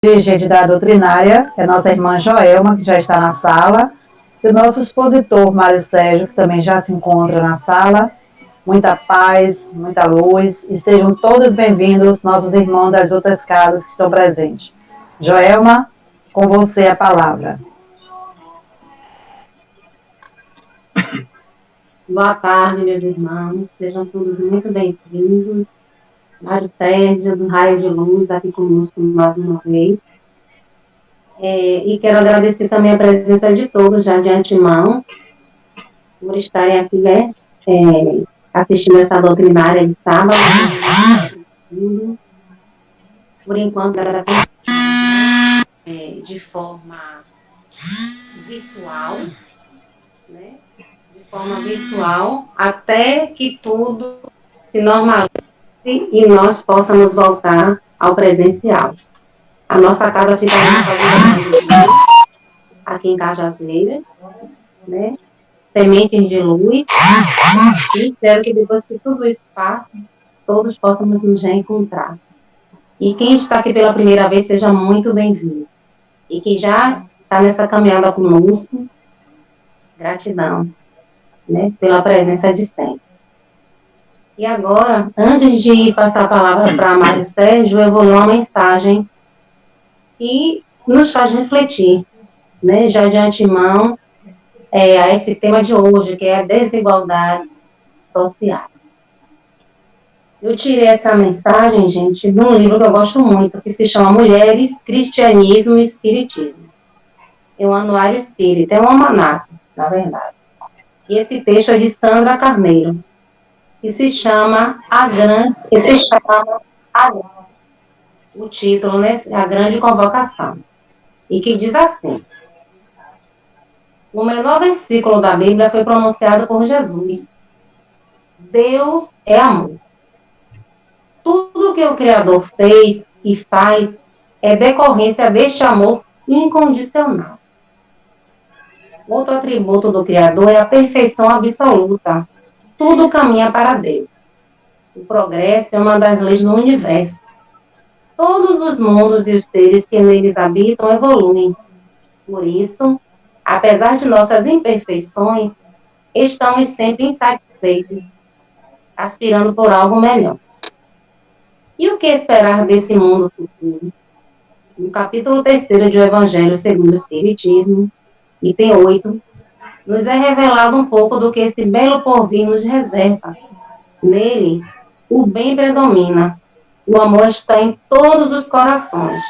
dirigente da doutrinária, que é a nossa irmã Joelma, que já está na sala, e o nosso expositor, Mário Sérgio, que também já se encontra na sala. Muita paz, muita luz, e sejam todos bem-vindos, nossos irmãos das outras casas que estão presentes. Joelma, com você a palavra. Boa tarde, meus irmãos, sejam todos muito bem-vindos. Mário Sérgio, do Raio de Luz, aqui conosco mais uma vez. E quero agradecer também a presença de todos, já de antemão, por estarem aqui, né, assistindo essa doutrinária de sábado. Por enquanto, de forma virtual, né? De forma virtual, até que tudo se normalize e nós possamos voltar ao presencial. A nossa casa fica aqui em Cajazeiras, né? Sementes de luz. E espero que depois que tudo isso passe, todos possamos nos reencontrar. E quem está aqui pela primeira vez, seja muito bem-vindo. E quem já está nessa caminhada conosco, gratidão, né? Pela presença de sempre. E agora, antes de passar a palavra para Mário Sérgio, eu vou ler uma mensagem que nos faz refletir, né, já de antemão, a esse tema de hoje, que é a desigualdade social. Eu tirei essa mensagem, gente, de um livro que eu gosto muito, que se chama Mulheres, Cristianismo e Espiritismo. É um anuário espírita, é um almanaque, na verdade. E esse texto é de Sandra Carneiro, que se chama o título, né, A Grande Convocação, e que diz assim: o menor versículo da Bíblia foi pronunciado por Jesus. Deus é amor. Tudo que o Criador fez e faz é decorrência deste amor incondicional. Outro atributo do Criador é a perfeição absoluta. Tudo caminha para Deus. O progresso é uma das leis do universo. Todos os mundos e os seres que neles habitam evoluem. Por isso, apesar de nossas imperfeições, estamos sempre insatisfeitos, aspirando por algo melhor. E o que esperar desse mundo futuro? No capítulo 3º do Evangelho segundo o Espiritismo, item 8, nos é revelado um pouco do que esse belo porvir nos reserva. Nele, o bem predomina. O amor está em todos os corações.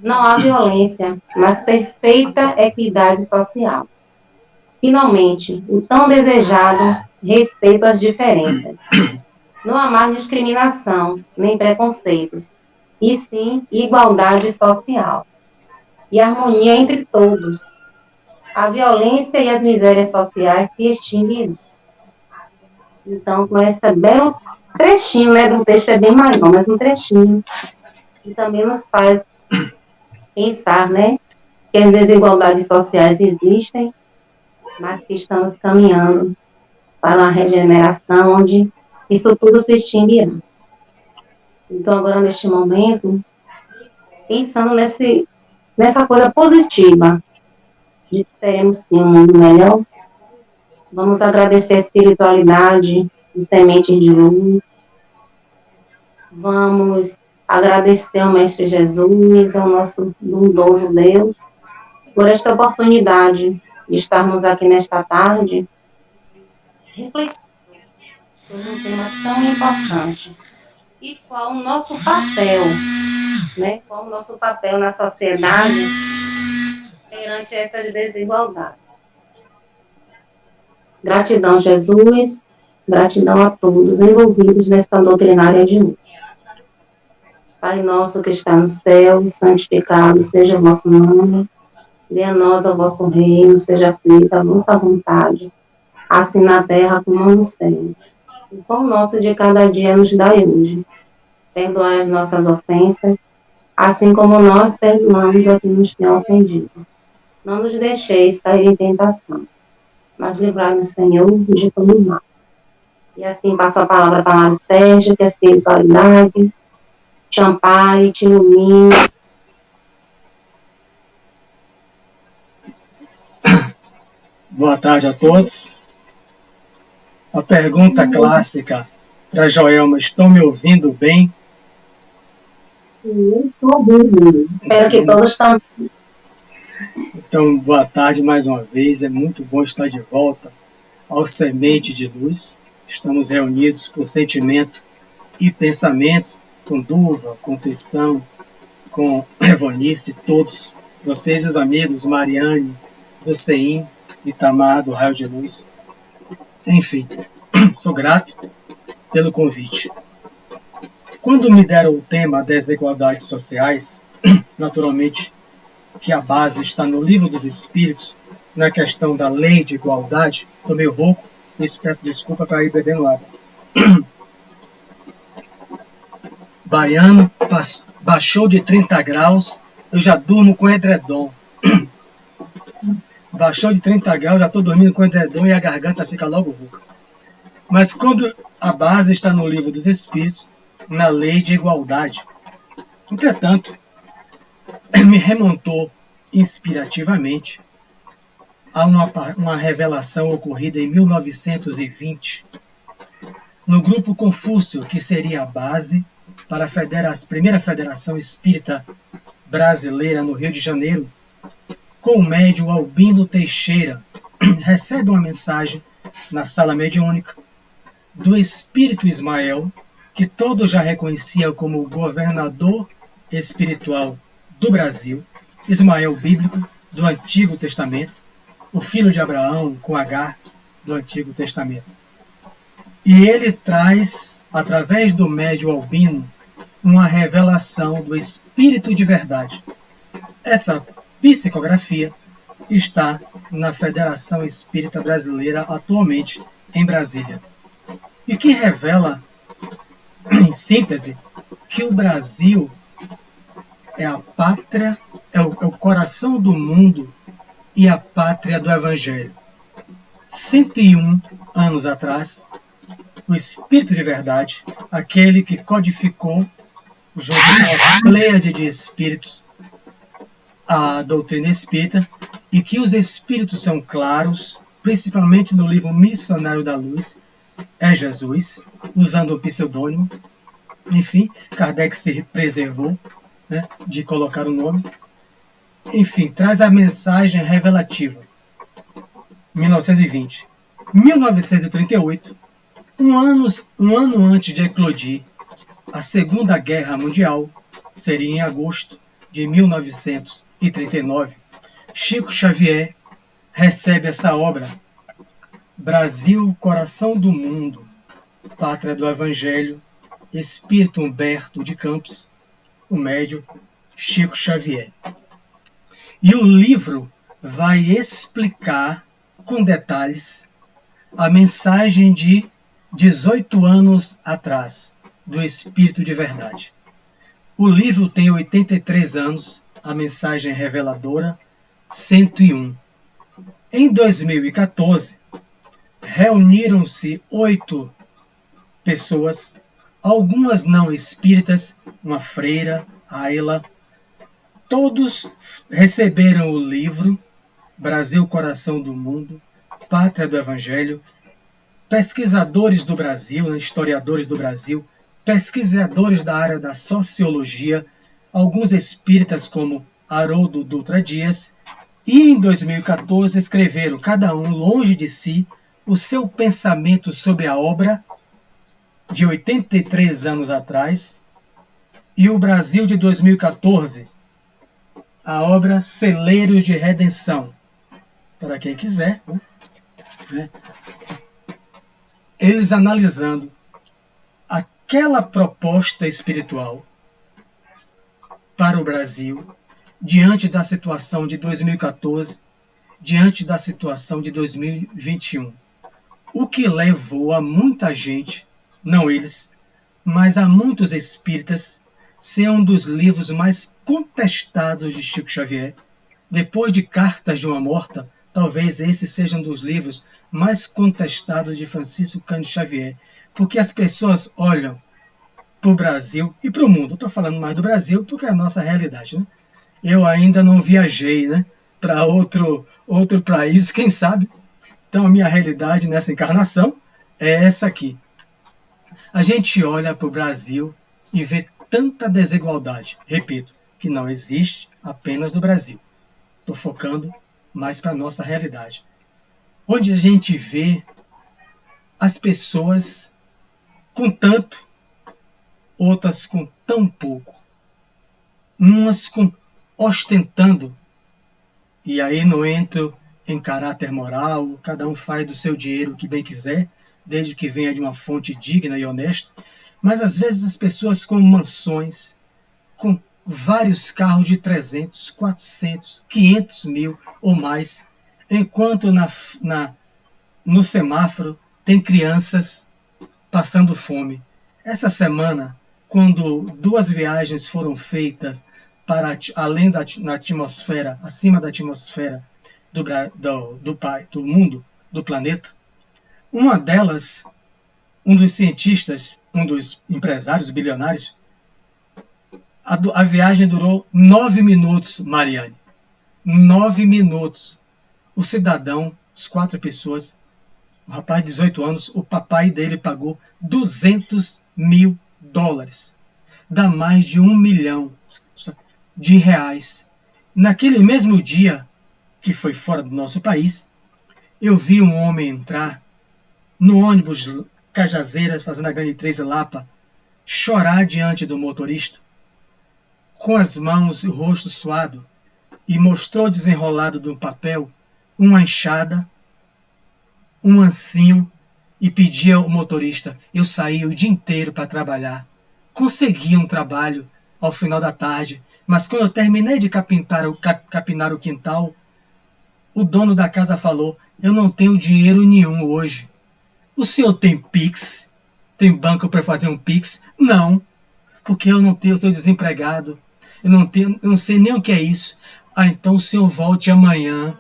Não há violência, mas perfeita equidade social. Finalmente, o tão desejado respeito às diferenças. Não há mais discriminação, nem preconceitos, e sim igualdade social. E harmonia entre todos. A violência e as misérias sociais se extinguem. Então, com esse belo trechinho, né, do texto é bem maior, mas um trechinho, que também nos faz pensar, né, que as desigualdades sociais existem, mas que estamos caminhando para uma regeneração onde isso tudo se extinguirá. Então, agora, neste momento, pensando nessa coisa positiva, de que teremos sim um mundo melhor, vamos agradecer a espiritualidade, os sementes de luz, vamos agradecer ao Mestre Jesus, ao nosso bondoso Deus, por esta oportunidade de estarmos aqui nesta tarde, refletindo sobre um tema tão importante. E qual o nosso papel, né? Qual o nosso papel na sociedade perante essas desigualdades. Gratidão, Jesus, gratidão a todos envolvidos nesta doutrinária de hoje. Pai nosso que está no céu, santificado seja o vosso nome, venha a nós o vosso reino, seja feita a vossa vontade, assim na terra como no céu. O pão nosso de cada dia nos dai hoje. Perdoai as nossas ofensas, assim como nós perdoamos a quem nos tem ofendido. Não nos deixeis cair em tentação, mas livrai-nos, Senhor, de todo mal. E assim passo a palavra para Mário Sérgio, que a espiritualidade te ampare, te ilumine, Boa tarde a todos. A pergunta clássica para Joelma: estão me ouvindo bem? Sim, estou ouvindo. Espero que todos estão. Então, boa tarde mais uma vez. É muito bom estar de volta ao Semente de Luz. Estamos reunidos por sentimento e pensamentos com Duva, Conceição, com Evonice, todos vocês e os amigos, Mariane, do CEIM, Itamar, do Raio de Luz. Enfim, sou grato pelo convite. Quando me deram o tema desigualdades sociais, naturalmente que a base está no Livro dos Espíritos, na questão da lei de igualdade, estou meio rouco, peço desculpa para ir bebendo água. Baiano, baixou de 30 graus, eu já durmo com edredom. Baixou de 30 graus, já estou dormindo com edredom e a garganta fica logo rouca. Mas quando a base está no Livro dos Espíritos, na lei de igualdade. Entretanto, me remontou inspirativamente a uma revelação ocorrida em 1920, no grupo Confúcio, que seria a base para a primeira Federação Espírita Brasileira no Rio de Janeiro, com o médium Albino Teixeira, recebe uma mensagem na sala mediúnica do Espírito Ismael, que todos já reconheciam como o governador espiritual do Brasil, Ismael bíblico do Antigo Testamento, o filho de Abraão com Agar do Antigo Testamento. E ele traz, através do médium Albino, uma revelação do Espírito de verdade. Essa psicografia está na Federação Espírita Brasileira atualmente em Brasília, e que revela, em síntese, que o Brasil é a pátria, é o coração do mundo e a pátria do Evangelho. 101 anos atrás, o Espírito de Verdade, aquele que codificou, junto com a pleiade de espíritos, a doutrina espírita, e que os espíritos são claros, principalmente no livro Missionário da Luz, é Jesus, usando o pseudônimo. Enfim, Kardec se preservou, né, de colocar o nome. Enfim, traz a mensagem revelativa. 1920. 1938, um ano antes de eclodir a Segunda Guerra Mundial, seria em agosto de 1939, Chico Xavier recebe essa obra, Brasil, Coração do Mundo, Pátria do Evangelho, Espírito Humberto de Campos, o médium Chico Xavier. E o livro vai explicar com detalhes a mensagem de 18 anos atrás, do Espírito de Verdade. O livro tem 83 anos, a mensagem reveladora, 101. Em 2014, reuniram-se 8 pessoas, algumas não espíritas, uma freira, Ayla. Todos receberam o livro Brasil, Coração do Mundo, Pátria do Evangelho, pesquisadores do Brasil, historiadores do Brasil, pesquisadores da área da sociologia, alguns espíritas como Haroldo Dutra Dias, e em 2014 escreveram, cada um longe de si, o seu pensamento sobre a obra de 83 anos atrás, e o Brasil de 2014, a obra Celeiros de Redenção, para quem quiser, né? Eles analisando aquela proposta espiritual para o Brasil, diante da situação de 2014, diante da situação de 2021. O que levou a muita gente, não eles, mas a muitos espíritas, ser um dos livros mais contestados de Chico Xavier. Depois de Cartas de uma Morta, talvez esse seja um dos livros mais contestados de Francisco Cândido Xavier, porque as pessoas olham para o Brasil e para o mundo. Estou falando mais do Brasil porque é a nossa realidade, né? Eu ainda não viajei, né, para outro país, quem sabe Então a minha realidade nessa encarnação é essa aqui. A gente olha para o Brasil e vê tanta desigualdade. Repito, que não existe apenas no Brasil. Estou focando mais para a nossa realidade. Onde a gente vê as pessoas com tanto, outras com tão pouco. Umas ostentando, e aí não entro em caráter moral, cada um faz do seu dinheiro o que bem quiser, desde que venha de uma fonte digna e honesta, mas às vezes as pessoas com mansões, com vários carros de 300, 400, 500 mil ou mais, enquanto no semáforo tem crianças passando fome. Essa semana, quando 2 viagens foram feitas para além na atmosfera, acima da atmosfera do mundo, do planeta, uma delas, um dos cientistas, um dos empresários bilionários, a viagem durou 9 minutos, Mariane. 9 minutos. O cidadão, as 4 pessoas, o rapaz de 18 anos, o papai dele pagou $200 mil. Dá mais de 1 milhão de reais. Naquele mesmo dia, que foi fora do nosso país, eu vi um homem entrar no ônibus Cajazeiras, fazendo a Grande 3 Lapa, chorar diante do motorista, com as mãos e o rosto suado, e mostrou desenrolado do papel uma enxada, um ancinho, e pedia ao motorista. Eu saí o dia inteiro para trabalhar. Consegui um trabalho ao final da tarde, mas quando eu terminei de capinar o quintal, o dono da casa falou: eu não tenho dinheiro nenhum hoje. O senhor tem Pix? Tem banco para fazer um Pix? Não, porque eu não tenho, eu estou desempregado. Eu não sei nem o que é isso. Ah, então o senhor volte amanhã,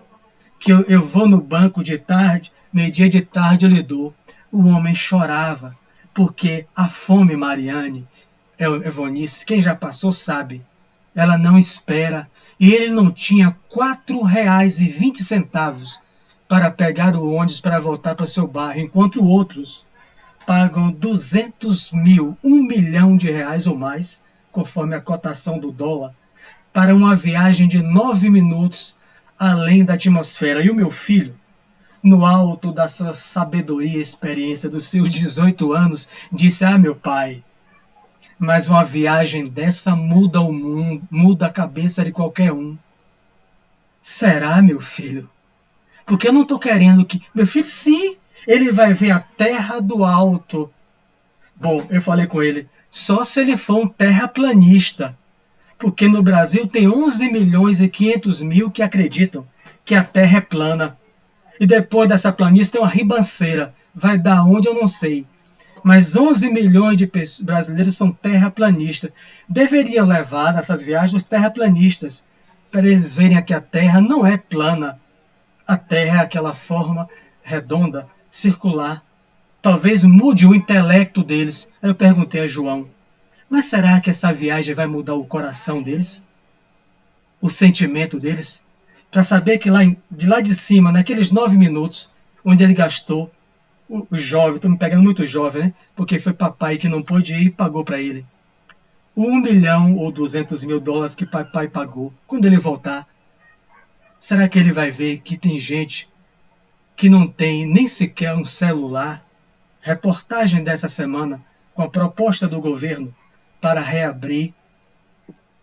que eu vou no banco de tarde, meio-dia de tarde eu lhe dou. O homem chorava, porque a fome, Mariane, Evonice, quem já passou sabe, ela não espera. E ele não tinha R$4,20 para pegar o ônibus para voltar para seu bairro, enquanto outros pagam 200 mil, 1 milhão de reais ou mais, conforme a cotação do dólar, para uma viagem de 9 minutos além da atmosfera. E o meu filho, no alto da sua sabedoria e experiência dos seus 18 anos, disse: ah, meu pai, mas uma viagem dessa muda o mundo, muda a cabeça de qualquer um. Será, meu filho? Porque eu não estou querendo que... Meu filho, sim, ele vai ver a terra do alto. Bom, eu falei com ele, só se ele for um terraplanista. Porque no Brasil tem 11 milhões e 500 mil que acreditam que a terra é plana. E depois dessa planista tem uma ribanceira. Vai dar onde eu não sei. Mas 11 milhões de brasileiros são terraplanistas. Deveriam levar nessas viagens os terraplanistas, para eles verem que a terra não é plana. A terra é aquela forma redonda, circular. Talvez mude o intelecto deles. Aí eu perguntei a João, mas será que essa viagem vai mudar o coração deles? O sentimento deles? Para saber que de lá de cima, naqueles 9 minutos, onde ele gastou, o jovem, estou me pegando muito jovem, né? Porque foi papai que não pôde ir e pagou para ele. 1 milhão ou 200 mil dólares que papai pagou. Quando ele voltar, será que ele vai ver que tem gente que não tem nem sequer um celular? Reportagem dessa semana com a proposta do governo para reabrir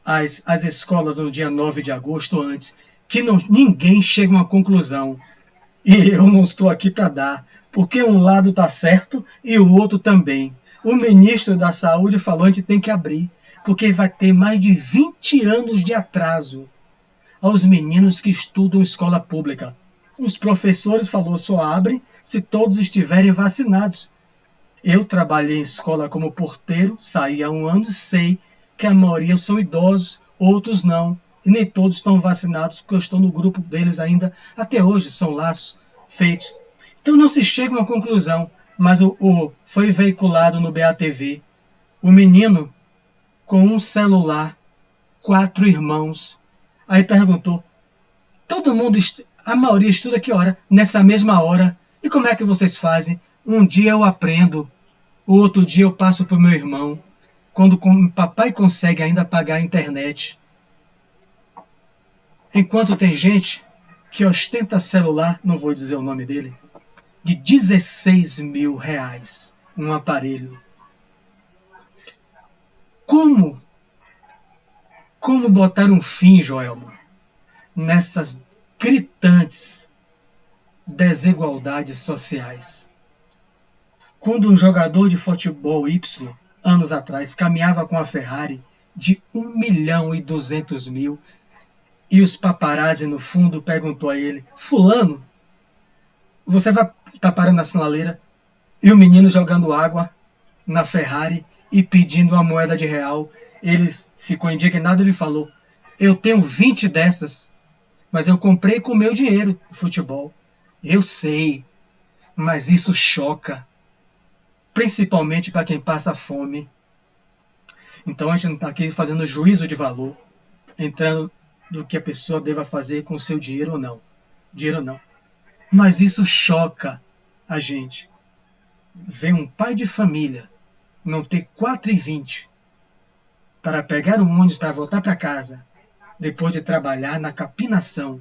as escolas no dia 9 de agosto ou antes, que ninguém chega a uma conclusão. E eu não estou aqui para dar, porque um lado está certo e o outro também. O ministro da Saúde falou que a gente tem que abrir, porque vai ter mais de 20 anos de atraso aos meninos que estudam escola pública. Os professores falaram só abre se todos estiverem vacinados. Eu trabalhei em escola como porteiro, saí há 1 ano e sei que a maioria são idosos, outros não. E nem todos estão vacinados, porque eu estou no grupo deles ainda. Até hoje são laços feitos. Então não se chega a uma conclusão. Mas foi veiculado no BATV. O menino com um celular, 4 irmãos. Aí perguntou, todo mundo... A maioria estuda que hora? Nessa mesma hora. E como é que vocês fazem? Um dia eu aprendo, o outro dia eu passo para o meu irmão. Quando o papai consegue ainda pagar a internet. Enquanto tem gente que ostenta celular, não vou dizer o nome dele, de 16 mil reais, um aparelho. Como botar um fim, Joelma, nessas gritantes desigualdades sociais? Quando um jogador de futebol Y, anos atrás, caminhava com a Ferrari de 1.200.000 e os paparazzi no fundo perguntou a ele: fulano, você vai estar parando na sinaleira? E o menino jogando água na Ferrari e pedindo uma moeda de real. Ele ficou indignado e lhe falou: eu tenho 20 dessas, mas eu comprei com o meu dinheiro o futebol. Eu sei, mas isso choca, principalmente para quem passa fome. Então a gente não está aqui fazendo juízo de valor, entrando do que a pessoa deva fazer com o seu dinheiro ou não. Dinheiro não. Mas isso choca a gente. Ver um pai de família não ter 4,20 para pegar um ônibus para voltar para casa, depois de trabalhar na capinação,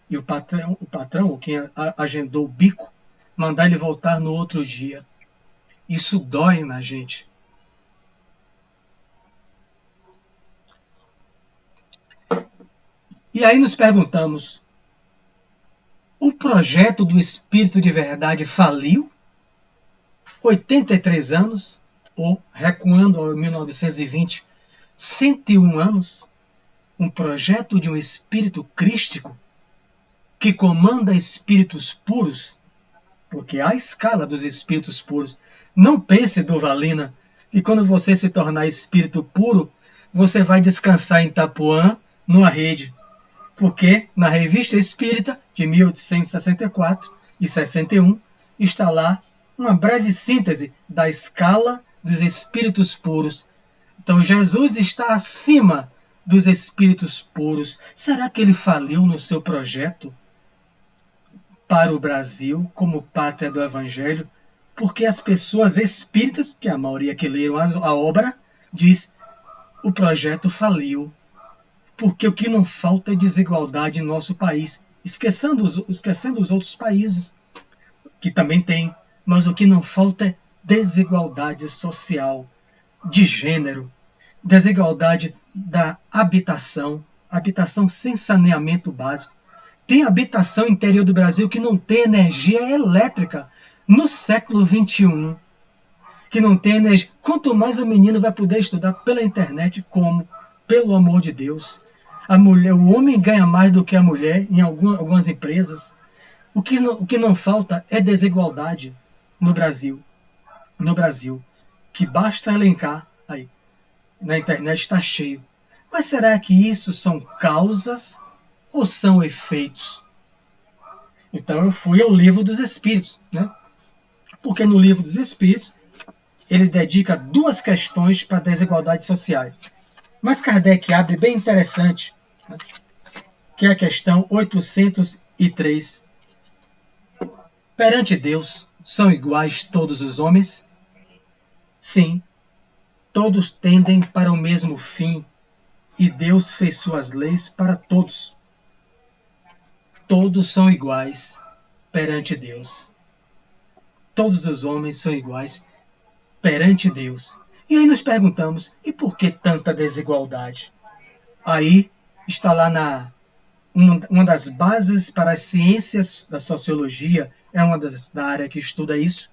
e o patrão, quem agendou o bico, mandar ele voltar no outro dia. Isso dói na gente. E aí nos perguntamos: o projeto do Espírito de Verdade faliu? 83 anos, ou recuando ao 1920, 101 anos, um projeto de um espírito crístico que comanda espíritos puros, porque há a escala dos espíritos puros. Não pense, Durvalina, que quando você se tornar espírito puro, você vai descansar em Itapuã, numa rede. Porque na Revista Espírita, de 1864 e 61, está lá uma breve síntese da escala dos espíritos puros. Então Jesus está acima dos espíritos puros. Será que ele faliu no seu projeto para o Brasil, como pátria do Evangelho? Porque as pessoas espíritas, que é a maioria que leram a obra, diz: o projeto faliu. Porque o que não falta é desigualdade em nosso país, esquecendo os outros países, que também tem, mas o que não falta é desigualdade social, de gênero, desigualdade da habitação sem saneamento básico. Tem habitação interior do Brasil que não tem energia elétrica no século XXI, que não tem energia. Quanto mais o menino vai poder estudar pela internet, como? Pelo amor de Deus. O homem ganha mais do que a mulher em algumas empresas. O que não falta é desigualdade no Brasil. No Brasil. Que basta elencar aí. Na internet está cheio. Mas será que isso são causas ou são efeitos? Então eu fui ao Livro dos Espíritos, né? Porque no Livro dos Espíritos ele dedica 2 questões para a desigualdade social. Mas Kardec abre bem interessante, né? Que é a questão 803. Perante Deus, são iguais todos os homens? Sim, todos tendem para o mesmo fim, e Deus fez suas leis para todos. Todos são iguais perante Deus. Todos os homens são iguais perante Deus. E aí nos perguntamos: e por que tanta desigualdade? Aí está lá uma das bases para as ciências da sociologia, é uma da área que estuda isso,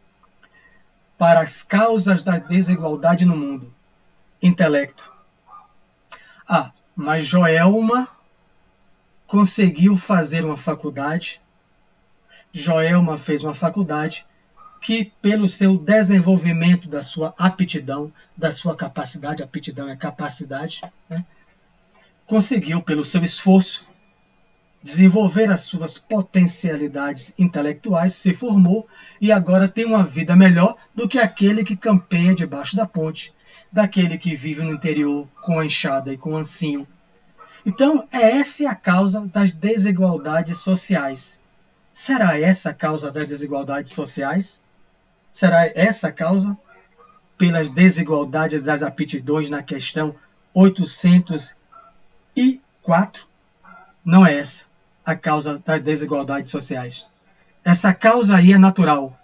para as causas da desigualdade no mundo. Intelecto. Mas Joelma conseguiu fazer uma faculdade. Joelma fez uma faculdade que, pelo seu desenvolvimento da sua aptidão, da sua capacidade, aptidão é capacidade, né? Conseguiu, pelo seu esforço, desenvolver as suas potencialidades intelectuais, se formou e agora tem uma vida melhor do que aquele que campeia debaixo da ponte, daquele que vive no interior com a enxada e com o ancinho. Então, essa é a causa das desigualdades sociais. Será essa a causa das desigualdades sociais? Será essa a causa pelas desigualdades das aptidões na questão 804? Não é essa a causa das desigualdades sociais. Essa causa aí é natural.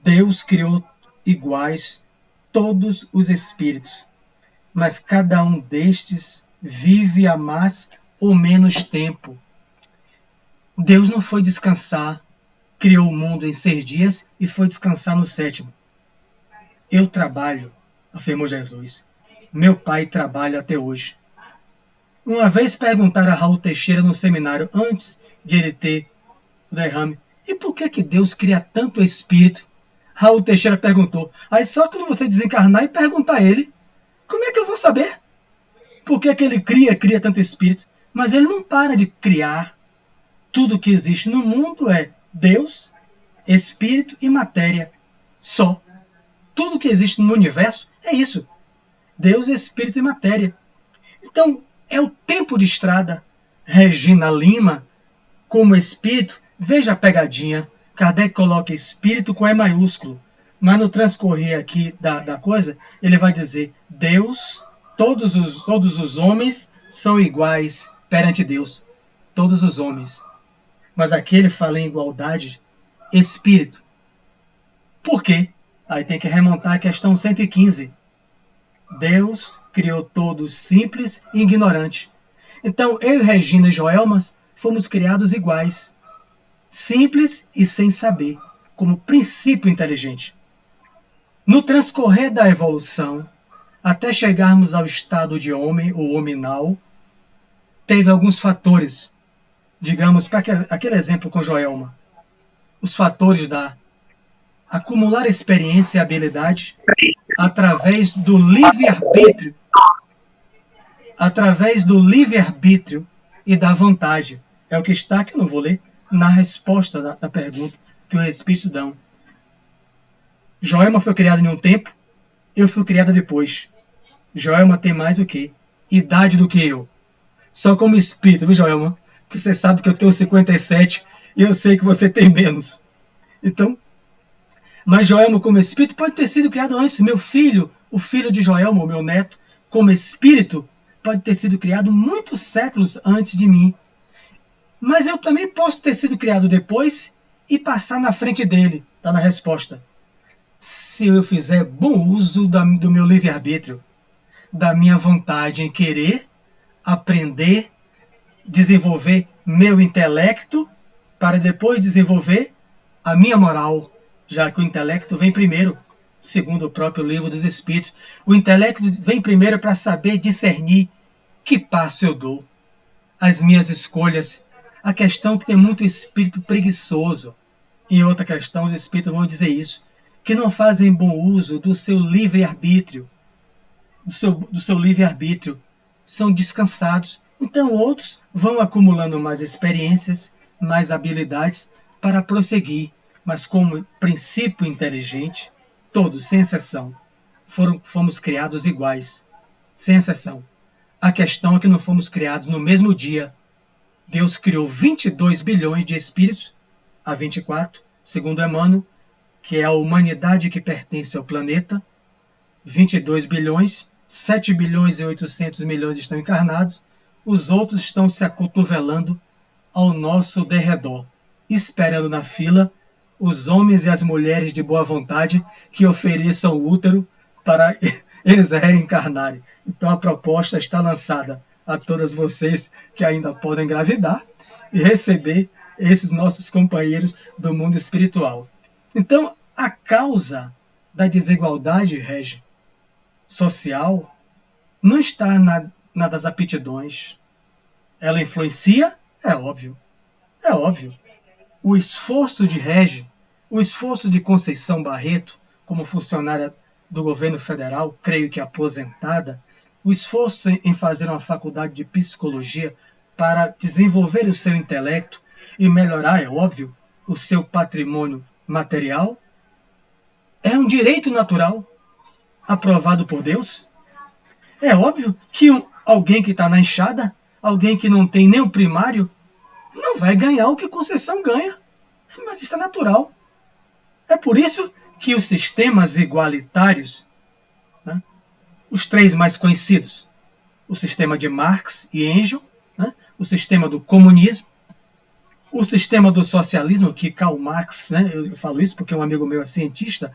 Deus criou iguais todos os espíritos, mas cada um destes vive a mais ou menos tempo. Deus não foi descansar, criou o mundo em 6 dias e foi descansar no 7º. Eu trabalho, afirmou Jesus. Meu pai trabalha até hoje. Uma vez perguntaram a Raul Teixeira no seminário, antes de ele ter o derrame, e por que Deus cria tanto espírito? Raul Teixeira perguntou. Aí só quando você desencarnar e perguntar a ele, como é que eu vou saber? Por que ele cria tanto espírito? Mas ele não para de criar. Tudo que existe no mundo é Deus, espírito e matéria. Só. Tudo que existe no universo é isso. Deus, espírito e matéria. Então, é o tempo de estrada. Regina Lima, como espírito, veja a pegadinha. Kardec coloca espírito com E maiúsculo. Mas no transcorrer aqui da coisa, ele vai dizer Deus, todos os homens são iguais perante Deus. Todos os homens. Mas aqui ele fala em igualdade, espírito. Por quê? Aí tem que remontar a questão 115. Deus criou todos simples e ignorantes. Então, eu, Regina e Joelmas fomos criados iguais. Simples e sem saber, como princípio inteligente. No transcorrer da evolução, até chegarmos ao estado de homem, ou hominal, teve alguns fatores. Digamos, para aquele exemplo com Joelma, os fatores da acumular experiência e habilidade através do livre-arbítrio, e da vontade. É o que está, que eu não vou ler, na resposta da pergunta que os Espíritos dão. Joelma foi criada em um tempo, eu fui criada depois. Joelma tem mais o quê? Idade do que eu. Só como espírito, viu, Joelma? Que você sabe que eu tenho 57 e eu sei que você tem menos. Então, mas Joelma como espírito pode ter sido criado antes. Meu filho, o filho de Joelma, o meu neto, como espírito, pode ter sido criado muitos séculos antes de mim. Mas eu também posso ter sido criado depois e passar na frente dele. Está na resposta. Se eu fizer bom uso do meu livre-arbítrio, da minha vontade em querer, aprender, desenvolver meu intelecto, para depois desenvolver a minha moral, já que o intelecto vem primeiro, segundo o próprio Livro dos Espíritos. O intelecto vem primeiro para saber discernir que passo eu dou, as minhas escolhas. A questão que tem muito espírito preguiçoso. Em outra questão, os espíritos vão dizer isso, que não fazem bom uso do seu livre-arbítrio, do seu livre-arbítrio, são descansados. Então outros vão acumulando mais experiências, mais habilidades para prosseguir, mas como princípio inteligente, todos, sem exceção, fomos criados iguais, sem exceção. A questão é que não fomos criados no mesmo dia. Deus criou 22 bilhões de espíritos, a 24, segundo Emmanuel, que é a humanidade que pertence ao planeta. 22 bilhões, 7 bilhões e 800 milhões estão encarnados, os outros estão se acotovelando ao nosso derredor, esperando na fila os homens e as mulheres de boa vontade que ofereçam o útero para eles reencarnarem. Então a proposta está lançada a todas vocês que ainda podem engravidar e receber esses nossos companheiros do mundo espiritual. Então, a causa da desigualdade, social, não está na das aptidões. Ela influencia? É óbvio. É óbvio. O esforço de o esforço de Conceição Barreto, como funcionária do governo federal, creio que aposentada, o esforço em fazer uma faculdade de psicologia para desenvolver o seu intelecto e melhorar, é óbvio, o seu patrimônio material, é um direito natural aprovado por Deus. É óbvio que alguém que está na enxada, alguém que não tem nem o primário, não vai ganhar o que Conceição ganha. Mas isso é natural. É por isso que os sistemas igualitários, né, os três mais conhecidos, o sistema de Marx e Engels, né, o sistema do comunismo, o sistema do socialismo, que Karl Marx, né, eu falo isso porque um amigo meu é cientista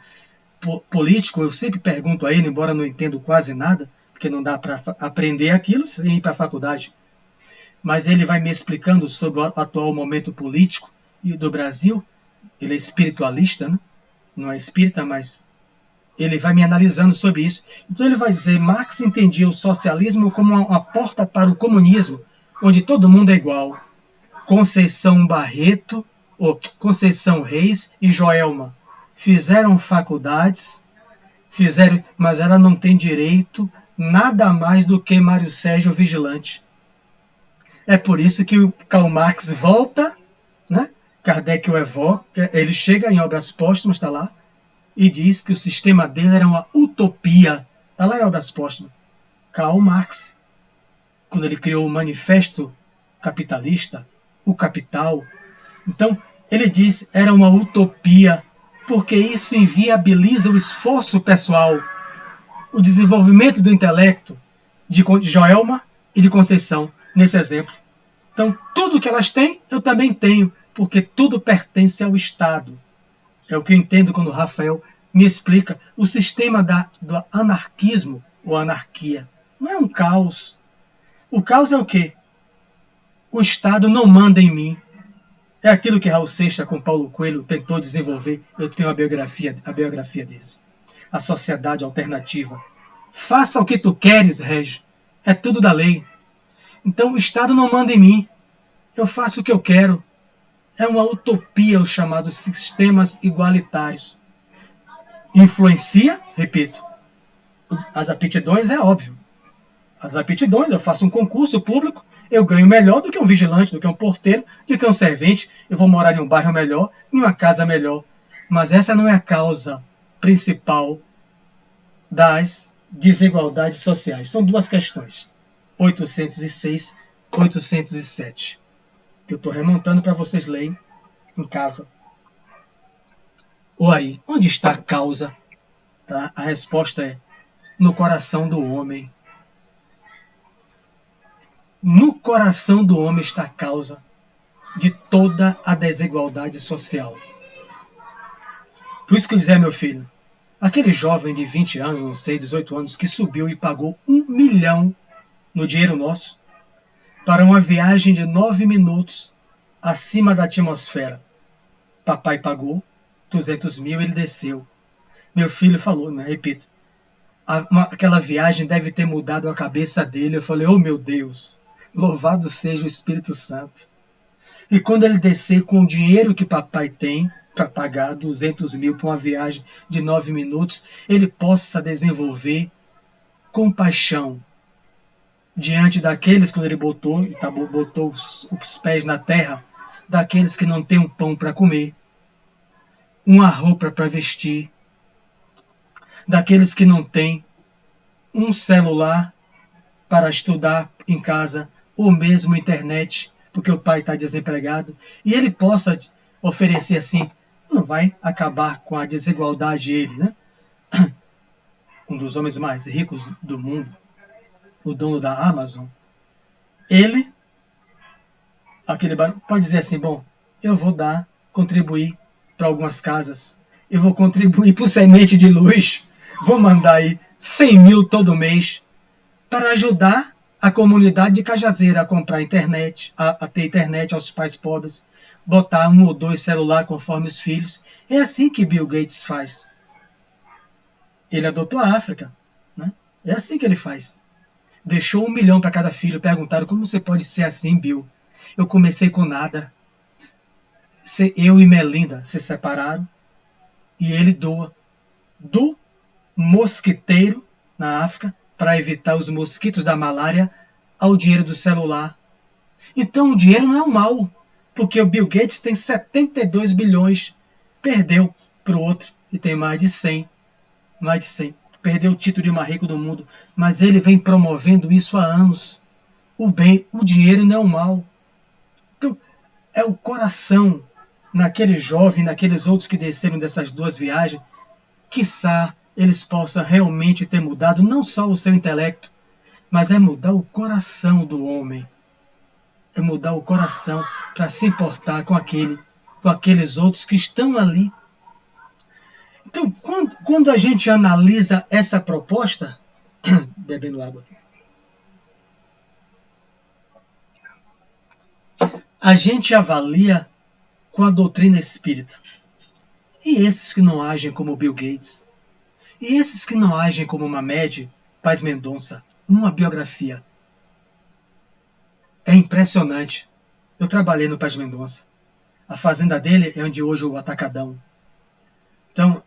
político, eu sempre pergunto a ele, embora não entendo quase nada, porque não dá para aprender aquilo sem ir para a faculdade, mas ele vai me explicando sobre o atual momento político do Brasil. Ele é espiritualista, né? Não é espírita, mas ele vai me analisando sobre isso. Então ele vai dizer, Marx entendia o socialismo como uma porta para o comunismo, onde todo mundo é igual. Conceição Barreto, ou Conceição Reis e Joelma fizeram faculdades, mas ela não tem direito nada mais do que Mário Sérgio Vigilante. É por isso que o Karl Marx volta, né? Kardec o evoca, ele chega em Obras Póstumas, está lá, e diz que o sistema dele era uma utopia. Está lá em Obras Póstumas. Karl Marx, quando ele criou o Manifesto Capitalista, o Capital, então ele diz era uma utopia, porque isso inviabiliza o esforço pessoal, o desenvolvimento do intelecto de Joelma e de Conceição, nesse exemplo. Então, tudo que elas têm, eu também tenho, porque tudo pertence ao Estado. É o que eu entendo quando o Rafael me explica o sistema do anarquismo ou anarquia. Não é um caos. O caos é o quê? O Estado não manda em mim. É aquilo que Raul Seixas com Paulo Coelho tentou desenvolver. Eu tenho a biografia deles. A sociedade alternativa. Faça o que tu queres, Regi. É tudo da lei. Então o Estado não manda em mim. Eu faço o que eu quero. É uma utopia os chamados sistemas igualitários. Influencia, repito, as aptidões, é óbvio. As aptidões, eu faço um concurso público, eu ganho melhor do que um vigilante, do que um porteiro, do que um servente, eu vou morar em um bairro melhor, em uma casa melhor. Mas essa não é a causa principal das desigualdades sociais. São duas questões. 806, 807. Eu estou remontando para vocês lerem em casa. Ou aí, onde está a causa? Tá? A resposta é no coração do homem. No coração do homem está a causa de toda a desigualdade social. Por isso que eu dizia, meu filho, aquele jovem de 20 anos, não sei, 18 anos, que subiu e pagou 1 milhão no dinheiro nosso, para uma viagem de 9 minutos acima da atmosfera. Papai pagou 200 mil, ele desceu. Meu filho falou, né? Repito, aquela viagem deve ter mudado a cabeça dele. Eu falei, oh meu Deus, louvado seja o Espírito Santo. E quando ele descer com o dinheiro que papai tem para pagar 200 mil para uma viagem de 9 minutos, ele possa desenvolver compaixão diante daqueles, quando ele botou os pés na terra, daqueles que não têm um pão para comer, uma roupa para vestir, daqueles que não têm um celular para estudar em casa, ou mesmo internet, porque o pai está desempregado, e ele possa oferecer assim, não vai acabar com a desigualdade ele, né? Um dos homens mais ricos do mundo, o dono da Amazon, ele, aquele barulho, pode dizer assim, bom, eu vou contribuir para algumas casas, eu vou contribuir para o Semente de Luz, vou mandar aí 100 mil todo mês para ajudar a comunidade de Cajazeira a comprar internet, a ter internet aos pais pobres, botar 1 ou 2 celulares conforme os filhos. É assim que Bill Gates faz. Ele adotou a África, né? É assim que ele faz. Deixou 1 milhão para cada filho. Perguntaram, como você pode ser assim, Bill? Eu comecei com nada. Eu e Melinda se separaram e ele doa do mosquiteiro na África para evitar os mosquitos da malária ao dinheiro do celular. Então o dinheiro não é um mal, porque o Bill Gates tem 72 bilhões, perdeu para o outro e tem mais de 100. Perdeu o título de mais rico do mundo, mas ele vem promovendo isso há anos. o bem, o dinheiro não é o mal. Então, é o coração naquele jovem, naqueles outros que desceram dessas duas viagens, quiçá eles possam realmente ter mudado não só o seu intelecto, mas é mudar o coração do homem. É mudar o coração para se importar com aqueles outros que estão ali. Então, quando a gente analisa essa proposta, bebendo água, a gente avalia com a doutrina espírita. E esses que não agem como Bill Gates? E esses que não agem como Mamed Paz Mendonça? Numa biografia. É impressionante. Eu trabalhei no Paz Mendonça. A fazenda dele é onde hoje o Atacadão. Então,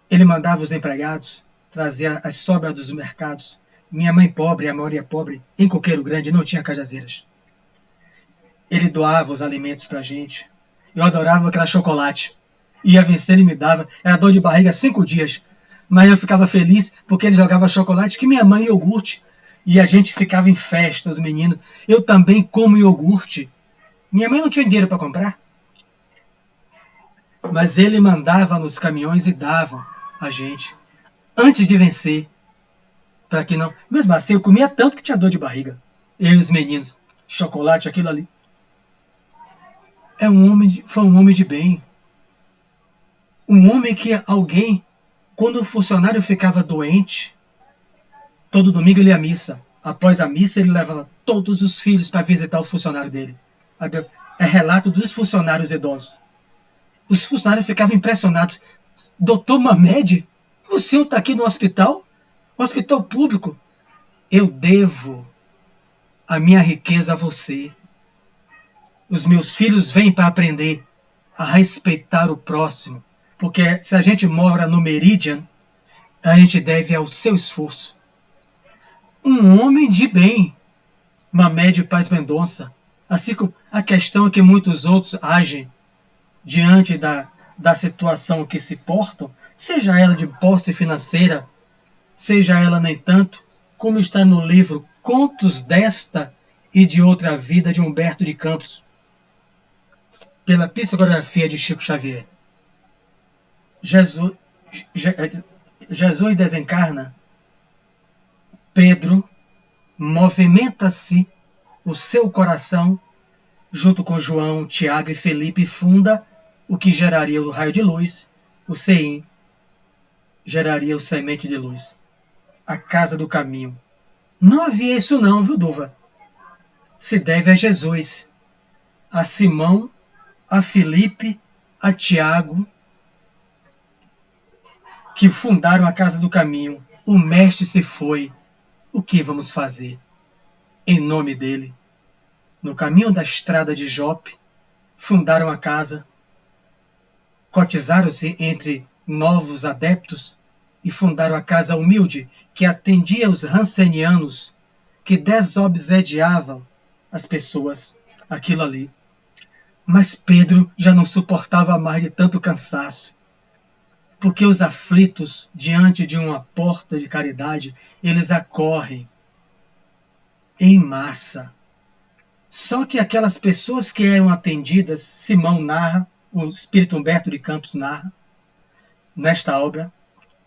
ele mandava os empregados trazer as sobras dos mercados. Minha mãe pobre, a maioria pobre, em Coqueiro Grande não tinha cajazeiras. Ele doava os alimentos pra gente. Eu adorava aquele chocolate. Ia vencer, ele me dava. Era dor de barriga 5 dias. Mas eu ficava feliz porque ele jogava chocolate que minha mãe iogurte. E a gente ficava em festa, os meninos. Eu também como iogurte. Minha mãe não tinha dinheiro para comprar. Mas ele mandava nos caminhões e dava a gente. Antes de vencer. Para que não... Mesmo assim, eu comia tanto que tinha dor de barriga. Eu e os meninos. Chocolate, aquilo ali. Foi um homem de bem. Um homem que alguém... Quando o funcionário ficava doente, todo domingo ele ia à missa. Após a missa, ele levava todos os filhos para visitar o funcionário dele. É relato dos funcionários idosos. Os funcionários ficavam impressionados. Doutor Mamed, o senhor está aqui no hospital? Hospital público. Eu devo a minha riqueza a você. Os meus filhos vêm para aprender a respeitar o próximo. Porque se a gente mora no Meridian, a gente deve ao seu esforço. Um homem de bem, Mamed Paz Mendonça. Assim como a questão é que muitos outros agem diante da situação que se portam, seja ela de posse financeira, seja ela nem tanto, como está no livro Contos desta e de Outra Vida, de Humberto de Campos, pela psicografia de Chico Xavier. Jesus desencarna, Pedro movimenta-se o seu coração, junto com João, Tiago e Felipe, funda o que geraria o raio de luz, o Seim, geraria o semente de luz, a casa do caminho. Não havia isso não, viu, Duva? Se deve a Jesus, a Simão, a Felipe, a Tiago, que fundaram a casa do caminho. O mestre se foi. O que vamos fazer? Em nome dele, no caminho da estrada de Jope, fundaram a casa, cotizaram-se entre novos adeptos e fundaram a casa humilde que atendia os rancenianos que desobsediavam as pessoas, aquilo ali. Mas Pedro já não suportava mais de tanto cansaço. Porque os aflitos, diante de uma porta de caridade, eles acorrem em massa. Só que aquelas pessoas que eram atendidas, Simão narra, o espírito Humberto de Campos narra, nesta obra,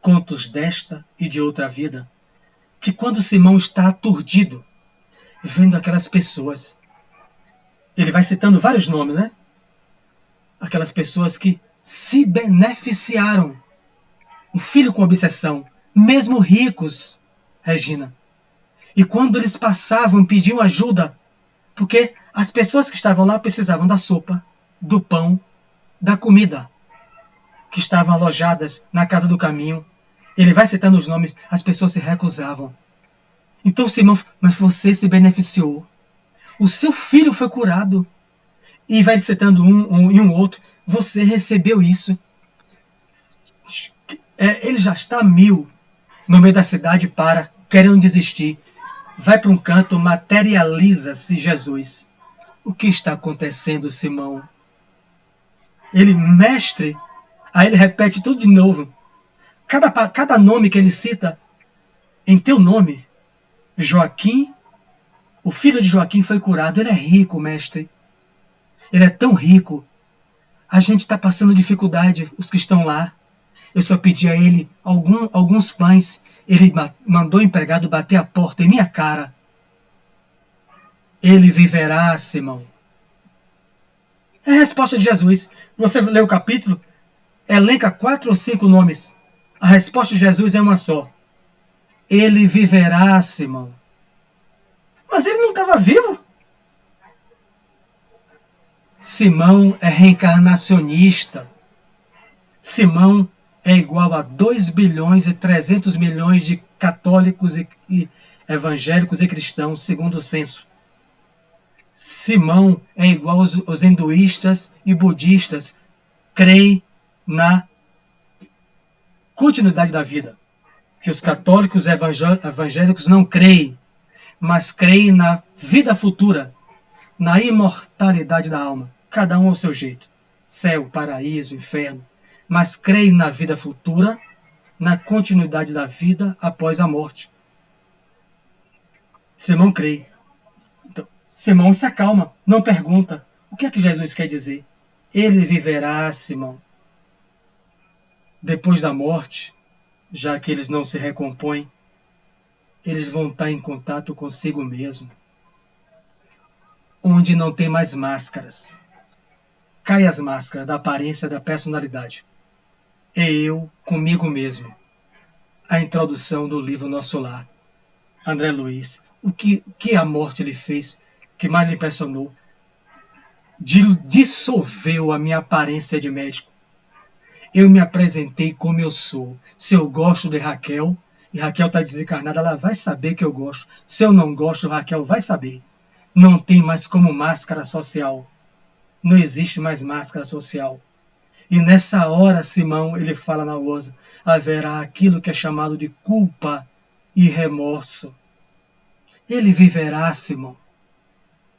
Contos desta e de Outra Vida, que quando Simão está aturdido, vendo aquelas pessoas, ele vai citando vários nomes, né? Aquelas pessoas que se beneficiaram. Um filho com obsessão, mesmo ricos, Regina. E quando eles passavam, pediam ajuda, porque as pessoas que estavam lá precisavam da sopa, do pão, da comida, que estavam alojadas na casa do caminho. Ele vai citando os nomes, as pessoas se recusavam. Então Simão, mas você se beneficiou. O seu filho foi curado. E vai citando um e um outro, você recebeu isso. Ele já está a 1000 no meio da cidade querendo desistir. Vai para um canto, materializa-se Jesus. O que está acontecendo, Simão? Ele, mestre, aí ele repete tudo de novo. Cada nome que ele cita, em teu nome, Joaquim, O filho de Joaquim foi curado. Ele é rico, mestre. Ele é tão rico. A gente está passando dificuldade, os que estão lá. Eu só pedi a ele alguns pães. Ele mandou o empregado bater a porta em minha cara. Ele viverá, Simão. É a resposta de Jesus. Você lê o capítulo, elenca 4 ou 5 nomes. A resposta de Jesus é uma só. Ele viverá, Simão. Mas ele não estava vivo. Simão é reencarnacionista. Simão é igual a 2 bilhões e 300 milhões de católicos e evangélicos e cristãos, segundo o censo. Simão é igual aos hinduístas e budistas. Creem na continuidade da vida. Que os católicos e evangélicos não creem, mas creem na vida futura, na imortalidade da alma. Cada um ao seu jeito. Céu, paraíso, inferno. Mas creem na vida futura, na continuidade da vida após a morte. Simão crê. Então, Simão se acalma, não pergunta. O que é que Jesus quer dizer? Ele viverá, Simão. Depois da morte, já que eles não se recompõem, eles vão estar em contato consigo mesmo. Onde não tem mais máscaras. Cai as máscaras da aparência, da personalidade. É eu comigo mesmo. A introdução do livro Nosso Lar. André Luiz. O que a morte lhe fez, que mais lhe impressionou? Dissolveu a minha aparência de médico. Eu me apresentei como eu sou. Se eu gosto de Raquel, e Raquel está desencarnada, ela vai saber que eu gosto. Se eu não gosto, Raquel vai saber. Não tem mais como máscara social. Não existe mais máscara social. E nessa hora, Simão, ele fala na ousa, haverá aquilo que é chamado de culpa e remorso. Ele viverá, Simão.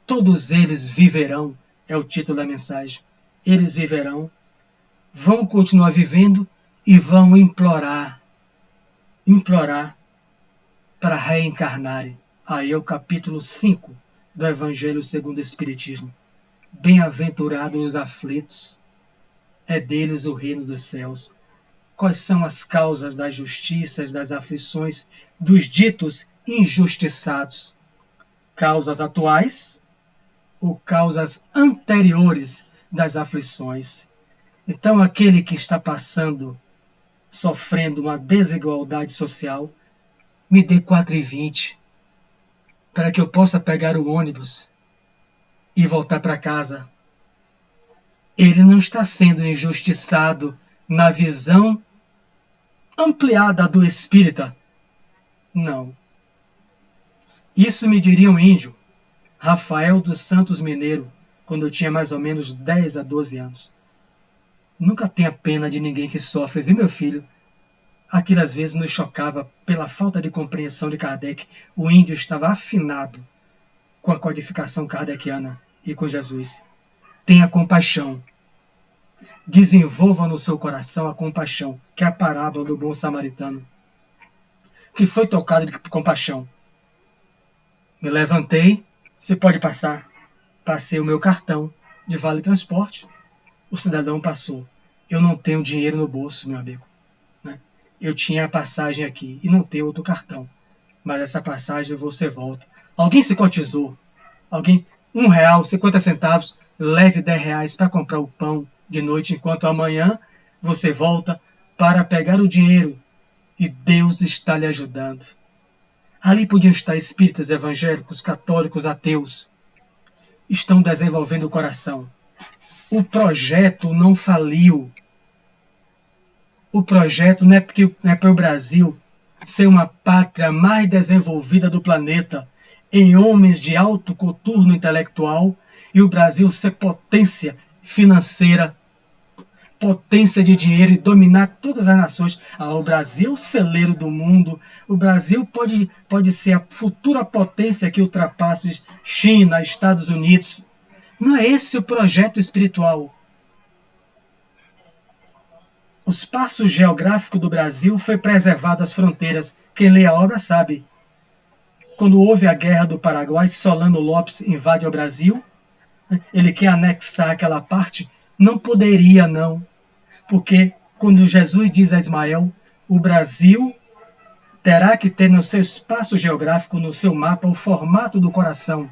Todos eles viverão, é o título da mensagem. Eles viverão, vão continuar vivendo e vão implorar para reencarnarem. Aí é o capítulo 5 do Evangelho segundo o Espiritismo. Bem-aventurados os aflitos, é deles o reino dos céus. Quais são as causas das justiças, das aflições, dos ditos injustiçados? Causas atuais ou causas anteriores das aflições? Então, aquele que está passando, sofrendo uma desigualdade social, me dê 4,20 para que eu possa pegar o ônibus e voltar para casa. Ele não está sendo injustiçado na visão ampliada do espírita. Não. Isso me diria um índio, Rafael dos Santos Mineiro, quando eu tinha mais ou menos 10 a 12 anos. Nunca tenha pena de ninguém que sofre, viu, meu filho? Aquilo às vezes nos chocava pela falta de compreensão de Kardec. O índio estava afinado com a codificação kardeciana e com Jesus. Tenha compaixão. Desenvolva no seu coração a compaixão, que é a parábola do bom samaritano, que foi tocado de compaixão. Me levantei, você pode passar. Passei o meu cartão de vale transporte. O cidadão passou. Eu não tenho dinheiro no bolso, meu amigo. Eu tinha a passagem aqui e não tenho outro cartão. Mas essa passagem você volta. Alguém se cotizou. Alguém, R$1, 50 centavos, leve R$10 para comprar o pão de noite, enquanto amanhã você volta para pegar o dinheiro e Deus está lhe ajudando. Ali podiam estar espíritas, evangélicos, católicos, ateus. Estão desenvolvendo o coração. O projeto não faliu. O projeto não é para o Brasil ser uma pátria mais desenvolvida do planeta, em homens de alto coturno intelectual, e o Brasil ser potência financeira, potência de dinheiro e dominar todas as nações. O Brasil, celeiro do mundo, o Brasil pode ser a futura potência que ultrapasse China, Estados Unidos. Não é esse o projeto espiritual. O espaço geográfico do Brasil foi preservado às fronteiras. Quem lê a obra sabe. Quando houve a Guerra do Paraguai, Solano Lopes invade o Brasil, ele quer anexar aquela parte, não poderia não, porque quando Jesus diz a Ismael, o Brasil terá que ter no seu espaço geográfico, no seu mapa, o formato do coração.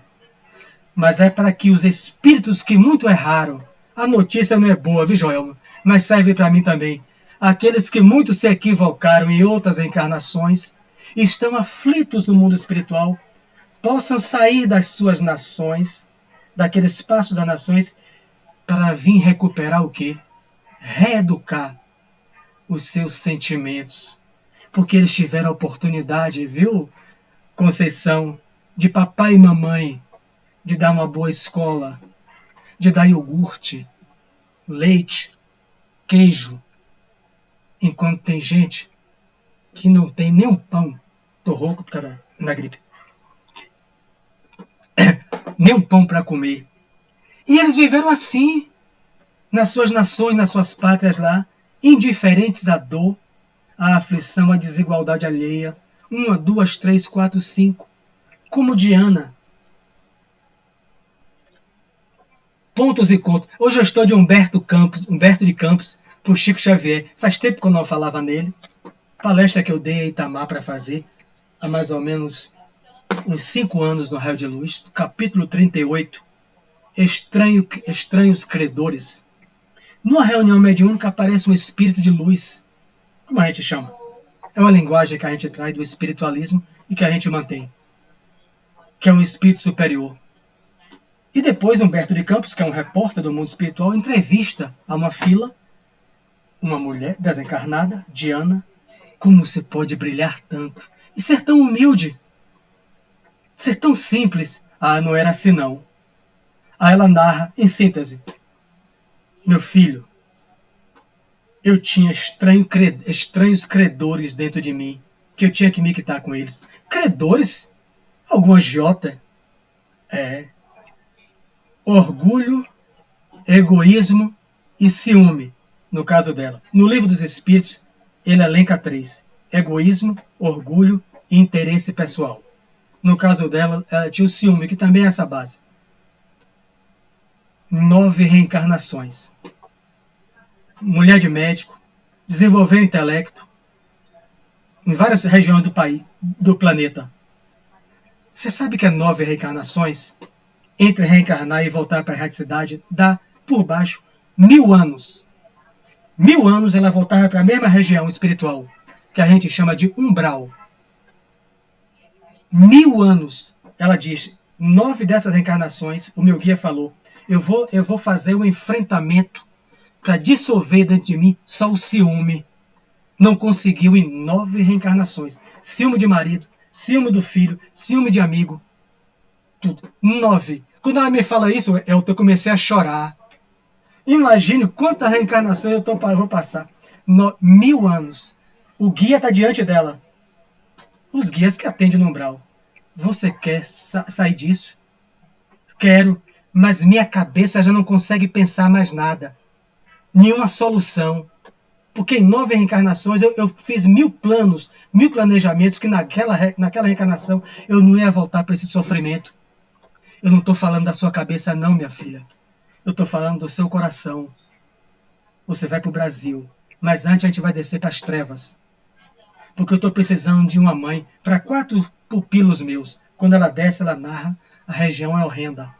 Mas é para que os espíritos que muito erraram, a notícia não é boa, viu, Joelma? Mas serve para mim também. Aqueles que muito se equivocaram em outras encarnações, estão aflitos no mundo espiritual, possam sair das suas nações, daquele espaço das nações, para vir recuperar o quê? Reeducar os seus sentimentos. Porque eles tiveram a oportunidade, viu, Conceição, de papai e mamãe, de dar uma boa escola, de dar iogurte, leite, queijo, enquanto tem gente que não tem nem um pão. Tô rouco por causa da gripe. Nem um pão para comer. E eles viveram assim, nas suas nações, nas suas pátrias lá, indiferentes à dor, à aflição, à desigualdade alheia. 1, 2, 3, 4, 5. Como Diana. Pontos e contos. Hoje eu estou de Humberto de Campos por Chico Xavier. Faz tempo que eu não falava nele. Palestra que eu dei a Itamar para fazer há mais ou menos uns 5 anos no Raio de Luz. Capítulo 38. Estranhos credores. Numa reunião mediúnica aparece um espírito de luz. Como a gente chama? É uma linguagem que a gente traz do espiritualismo e que a gente mantém. Que é um espírito superior. E depois Humberto de Campos, que é um repórter do mundo espiritual, entrevista a uma fila, uma mulher desencarnada, Diana. Como se pode brilhar tanto? E ser tão humilde? Ser tão simples? Ah, não era assim não. Aí ela narra, em síntese. Meu filho, eu tinha estranhos credores dentro de mim, que eu tinha que me quitar com eles. Credores? Algum agiota? Orgulho, egoísmo e ciúme, no caso dela. No Livro dos Espíritos, ele elenca 3. Egoísmo, orgulho e interesse pessoal. No caso dela, ela tinha o ciúme, que também é essa base. 9 reencarnações. Mulher de médico, desenvolveu intelecto em várias regiões do planeta. Você sabe que 9 reencarnações, entre reencarnar e voltar para a erraticidade, dá por baixo 1000 anos. 1000 anos ela voltava para a mesma região espiritual, que a gente chama de umbral. 1000 anos, ela diz, 9 dessas reencarnações, o meu guia falou, eu vou fazer um enfrentamento para dissolver dentro de mim só o ciúme. Não conseguiu em 9 reencarnações. Ciúme de marido, ciúme do filho, ciúme de amigo. Tudo. 9. Quando ela me fala isso, eu comecei a chorar. Imagine quanta reencarnação eu vou passar. 1000 anos. O guia está diante dela. Os guias que atendem no umbral. Você quer sair disso? Quero, mas minha cabeça já não consegue pensar mais nada. Nenhuma solução. Porque em 9 reencarnações eu fiz 1000 planos, 1000 planejamentos que naquela reencarnação eu não ia voltar para esse sofrimento. Eu não estou falando da sua cabeça não, minha filha. Eu estou falando do seu coração. Você vai para o Brasil, mas antes a gente vai descer para as trevas. Porque eu estou precisando de uma mãe para 4 pupilos meus. Quando ela desce, ela narra, a região é horrenda.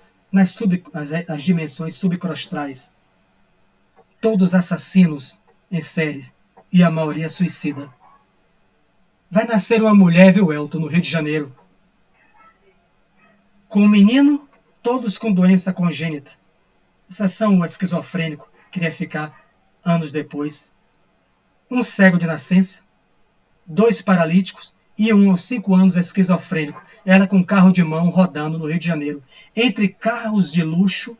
As dimensões subcrostrais. Todos assassinos em série, e a maioria suicida. Vai nascer uma mulher, viu, Elton, no Rio de Janeiro. Com um menino, todos com doença congênita. Exceção o esquizofrênico, queria ficar anos depois. Um cego de nascença, 2 paralíticos e um aos 5 anos esquizofrênico. Ela com carro de mão rodando no Rio de Janeiro. Entre carros de luxo,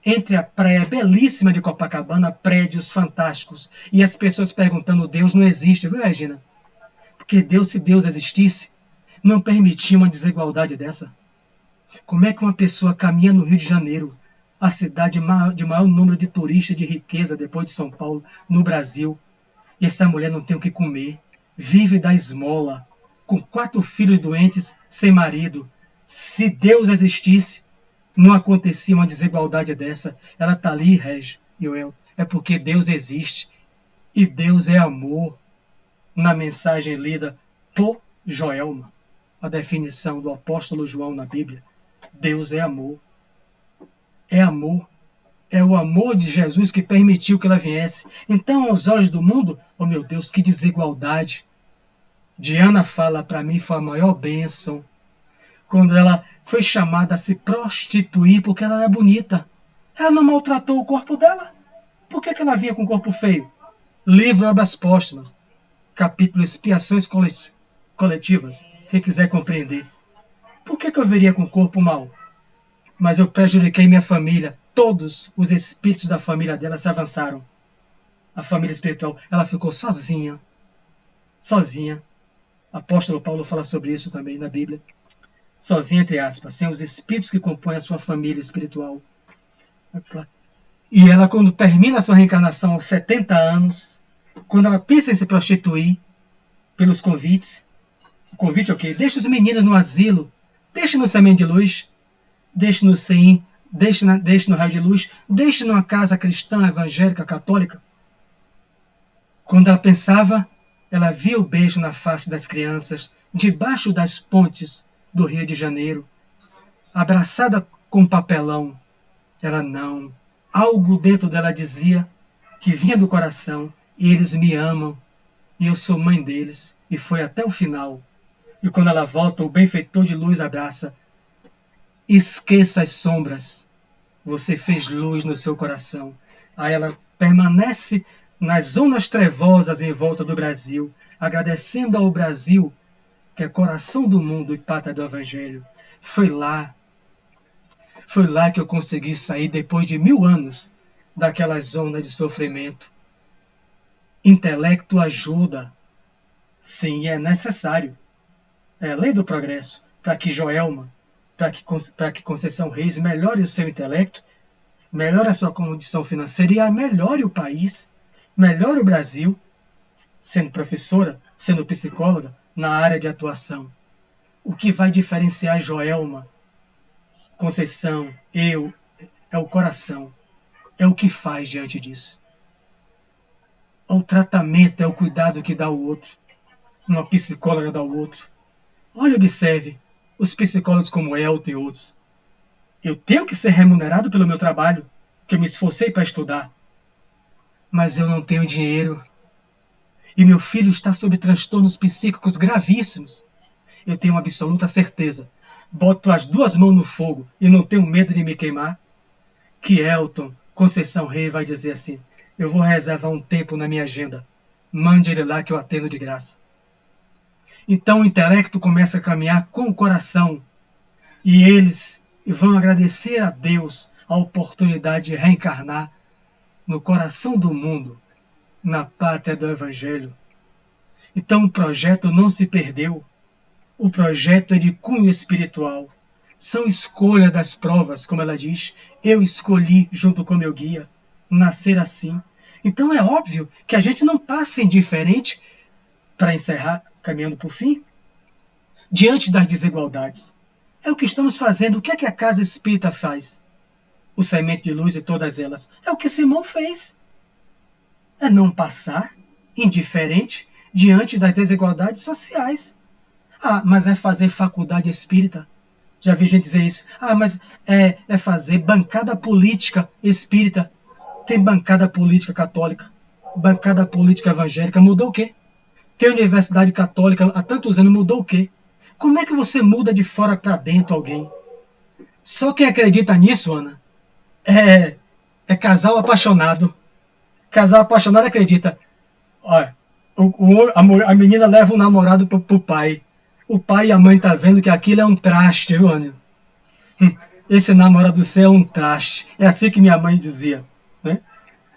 entre a praia belíssima de Copacabana, prédios fantásticos, e as pessoas perguntando, Deus não existe, viu, Regina? Porque Deus, se Deus existisse, não permitia uma desigualdade dessa. Como é que uma pessoa caminha no Rio de Janeiro, a cidade de maior número de turistas de riqueza depois de São Paulo, no Brasil, e essa mulher não tem o que comer, vive da esmola, com 4 filhos doentes, sem marido. Se Deus existisse, não acontecia uma desigualdade dessa. Ela está ali, Regi e Joel. É porque Deus existe. E Deus é amor. Na mensagem lida por Joelma, a definição do apóstolo João na Bíblia. Deus é amor. É amor. É o amor de Jesus que permitiu que ela viesse. Então, aos olhos do mundo, oh meu Deus, que desigualdade. Diana fala para mim, foi a maior bênção. Quando ela foi chamada a se prostituir porque ela era bonita. Ela não maltratou o corpo dela. Por que ela vinha com o corpo feio? Livro Obras Póstumas, capítulo Expiações Coletivas. Quem quiser compreender. Por que eu viria com o corpo mau? Mas eu prejudiquei minha família. Todos os espíritos da família dela se avançaram. A família espiritual, ela ficou sozinha. Sozinha. Apóstolo Paulo fala sobre isso também na Bíblia. Sozinha, entre aspas, sem os espíritos que compõem a sua família espiritual. E ela, quando termina a sua reencarnação aos 70 anos, quando ela pensa em se prostituir pelos convites, o convite é o quê? Deixa os meninos no asilo, deixe no semente de luz, deixe no CEIM, deixe no raio de luz, deixe numa casa cristã, evangélica, católica. Quando ela pensava, ela via o beijo na face das crianças, debaixo das pontes do Rio de Janeiro, abraçada com papelão. Ela não. Algo dentro dela dizia que vinha do coração, e eles me amam, e eu sou mãe deles, e foi até o final. E quando ela volta, o benfeitor de luz abraça. Esqueça as sombras, você fez luz no seu coração. Aí ela permanece nas zonas trevosas em volta do Brasil, agradecendo ao Brasil, que é coração do mundo e pátria do Evangelho. Foi lá que eu consegui sair depois de 1000 anos daquelas zonas de sofrimento. Intelecto ajuda. Sim, é necessário. É a lei do progresso. Para que Joelma, para que Conceição Reis melhore o seu intelecto, melhore a sua condição financeira e melhore o país, melhore o Brasil, sendo professora, sendo psicóloga, na área de atuação. O que vai diferenciar Joelma, Conceição, eu, é o coração. É o que faz diante disso. É o tratamento, é o cuidado que dá o outro. Uma psicóloga dá ao outro. Olha, observe, os psicólogos como Elton e outros. Eu tenho que ser remunerado pelo meu trabalho, que eu me esforcei para estudar. Mas eu não tenho dinheiro. E meu filho está sob transtornos psíquicos gravíssimos. Eu tenho absoluta certeza. Boto as 2 mãos no fogo e não tenho medo de me queimar. Que Elton, Conceição Rei, vai dizer assim: eu vou reservar um tempo na minha agenda. Mande ele lá que eu atendo de graça. Então o intelecto começa a caminhar com o coração. E eles vão agradecer a Deus a oportunidade de reencarnar no coração do mundo, na pátria do Evangelho. Então o projeto não se perdeu. O projeto é de cunho espiritual. São escolha das provas, como ela diz. Eu escolhi, junto com meu guia, nascer assim. Então é óbvio que a gente não passa indiferente, para encerrar, caminhando para o fim, diante das desigualdades. É o que estamos fazendo. O que é que a Casa Espírita faz? O Semente de Luz e todas elas. É o que Simão fez. É não passar indiferente diante das desigualdades sociais. Ah, mas é fazer faculdade espírita. Já vi gente dizer isso. Ah, mas é fazer bancada política espírita. Tem bancada política católica, bancada política evangélica. Mudou o quê? Tem universidade católica há tantos anos. Mudou o quê? Como é que você muda de fora para dentro alguém? Só quem acredita nisso, Ana, é casal apaixonado. Casal apaixonado acredita. Olha, a menina leva o namorado pro pai. O pai e a mãe tá vendo que aquilo é um traste, viu, Ana? Esse namorado seu é um traste. É assim que minha mãe dizia, né?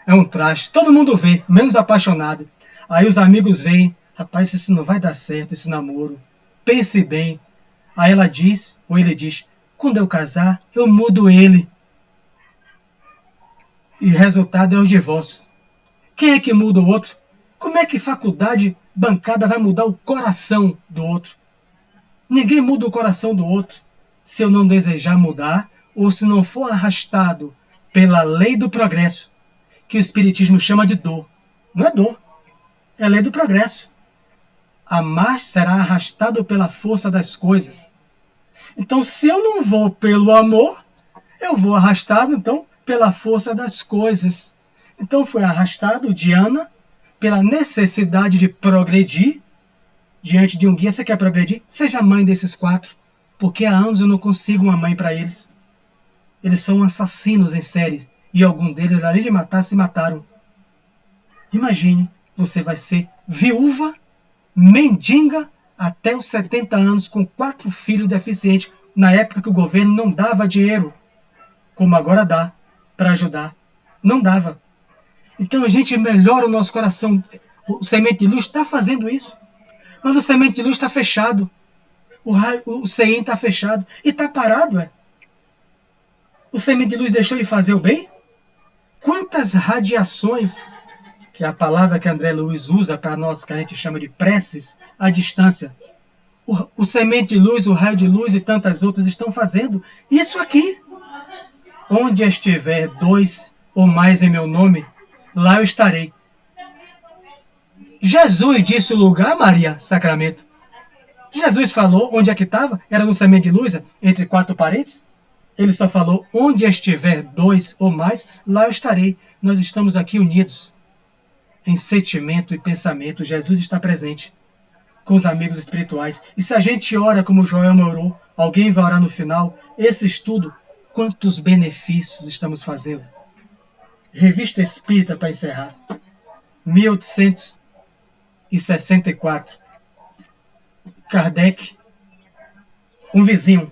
É um traste. Todo mundo vê, menos apaixonado. Aí os amigos veem. Rapaz, isso não vai dar certo, esse namoro. Pense bem. Aí ela diz, ou ele diz, quando eu casar, eu mudo ele. E o resultado é o divórcio. Quem é que muda o outro? Como é que faculdade bancada vai mudar o coração do outro. Ninguém muda o coração do outro se eu não desejar mudar ou se não for arrastado pela lei do progresso, que o Espiritismo chama de dor. Não é dor, é a lei do progresso. Amar será arrastado pela força das coisas. Então, se eu não vou pelo amor, eu vou arrastado, então, pela força das coisas. Então, foi arrastado Diana pela necessidade de progredir. Diante de um guia, você quer progredir? Seja mãe desses 4, porque há anos eu não consigo uma mãe para eles. Eles são assassinos em série, e alguns deles, além de matar, se mataram. Imagine, você vai ser viúva, mendiga, até os 70 anos, com 4 filhos deficientes, na época que o governo não dava dinheiro, como agora dá, para ajudar. Não dava. Então a gente melhora o nosso coração. O Semente de Luz está fazendo isso. Mas o Semente de Luz está fechado. O CEIM está fechado. E está parado, é. O Semente de Luz deixou de fazer o bem? Quantas radiações, que é a palavra que André Luiz usa para nós, que a gente chama de preces, à distância. O Semente de Luz, o Raio de Luz e tantas outras estão fazendo isso aqui. Onde estiver 2 ou mais em meu nome, lá eu estarei. Jesus disse o lugar, Maria, Sacramento. Jesus falou onde é que estava? Era no Semente de Luz, entre 4 paredes? Ele só falou, onde estiver 2 ou mais, lá eu estarei. Nós estamos aqui unidos. Em sentimento e pensamento, Jesus está presente com os amigos espirituais. E se a gente ora como Joelma orou, alguém vai orar no final, esse estudo, quantos benefícios estamos fazendo? Revista Espírita, para encerrar. 1864. Kardec, um vizinho,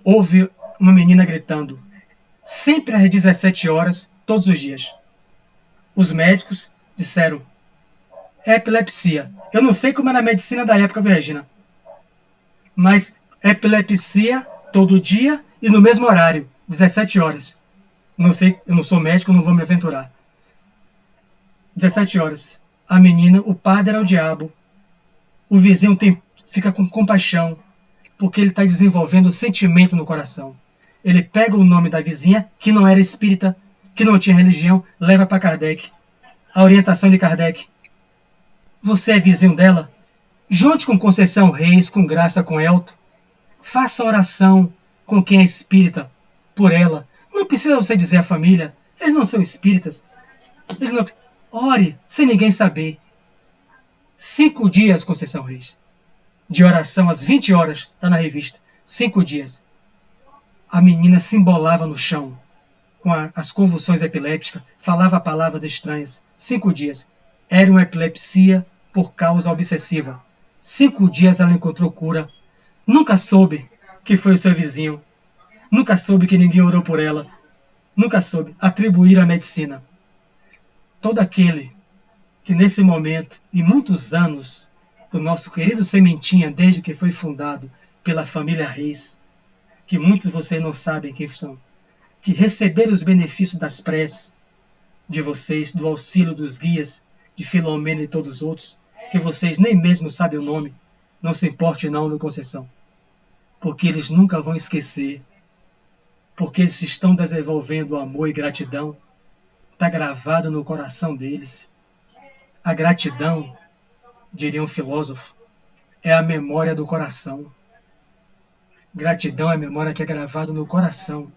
ouve uma menina gritando, sempre às 17 horas, todos os dias. Os médicos disseram, é epilepsia. Eu não sei como era a medicina da época, Regina, mas epilepsia todo dia e no mesmo horário, 17 horas. Não sei, eu não sou médico, não vou me aventurar. 17 horas. A menina, o padre era o diabo. O vizinho fica com compaixão, porque ele está desenvolvendo sentimento no coração. Ele pega o nome da vizinha, que não era espírita, que não tinha religião, leva para Kardec. A orientação de Kardec. Você é vizinho dela? Junte com Conceição Reis, com Graça, com Elton. Faça oração com quem é espírita, por ela. Não precisa você dizer à família. Eles não são espíritas. Eles não... Ore, sem ninguém saber. 5 dias, Conceição Reis. De oração às 20 horas, está na revista. 5 dias. A menina se embolava no chão, com as convulsões epilépticas, falava palavras estranhas. 5 dias. Era uma epilepsia por causa obsessiva. 5 dias ela encontrou cura. Nunca soube que foi o seu vizinho. Nunca soube que ninguém orou por ela. Nunca soube atribuir a medicina. Todo aquele que nesse momento, e muitos anos do nosso querido Sementinha, desde que foi fundado pela família Reis, que muitos de vocês não sabem quem são, que receberam os benefícios das preces de vocês, do auxílio dos guias, de Filomena e todos os outros, que vocês nem mesmo sabem o nome, não se importe não, do Conceição, porque eles nunca vão esquecer, porque eles estão desenvolvendo amor e gratidão, está gravado no coração deles. A gratidão, diria um filósofo, é a memória do coração. Gratidão é a memória que é gravada no coração.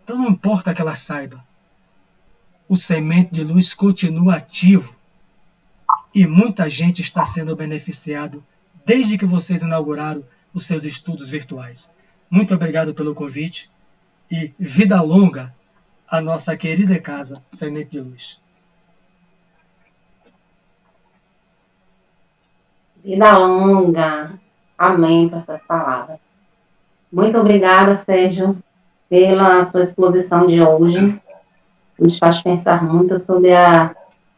Então não importa que ela saiba. O Semente de Luz continua ativo e muita gente está sendo beneficiado desde que vocês inauguraram os seus estudos virtuais. Muito obrigado pelo convite e vida longa à nossa querida casa Semente de Luz. Vida longa. Amém para essas palavras. Muito obrigada, Sérgio, pela sua exposição de hoje. Nos faz pensar muito sobre a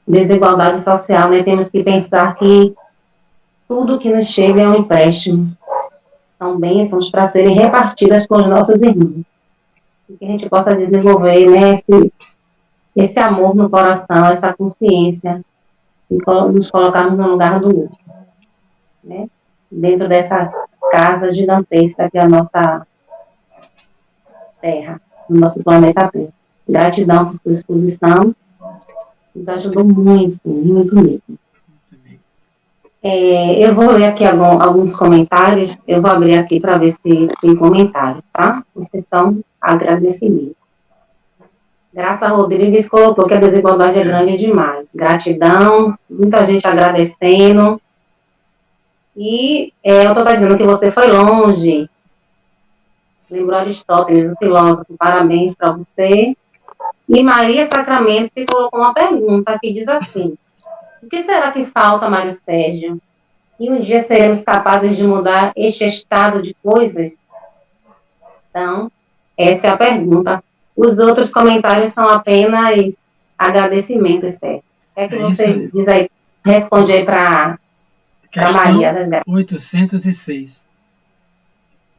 desigualdade social, né? Temos que pensar que tudo que nos chega é um empréstimo. São bênçãos para serem repartidas com os nossos irmãos. E que a gente possa desenvolver, né, esse amor no coração, essa consciência e nos colocarmos no lugar do outro, né? Dentro dessa casa gigantesca que é a nossa Terra, o nosso planeta Terra. Gratidão por sua exposição, nos ajudou muito, muito mesmo. Eu vou ler aqui alguns comentários, eu vou abrir aqui para ver se tem comentário, tá? Vocês estão agradecimentos. Graça Rodrigues colocou que a desigualdade é grande demais. Gratidão, muita gente agradecendo. E eu estou dizendo que você foi longe. Lembrou Aristóteles, o filósofo. Parabéns para você. E Maria Sacramento que colocou uma pergunta que diz assim: o que será que falta, Mário Sérgio? E um dia seremos capazes de mudar este estado de coisas? Então, essa é a pergunta. Os outros comentários são apenas agradecimentos, certo? O que é que você diz aí? Responde aí para Maria. 806.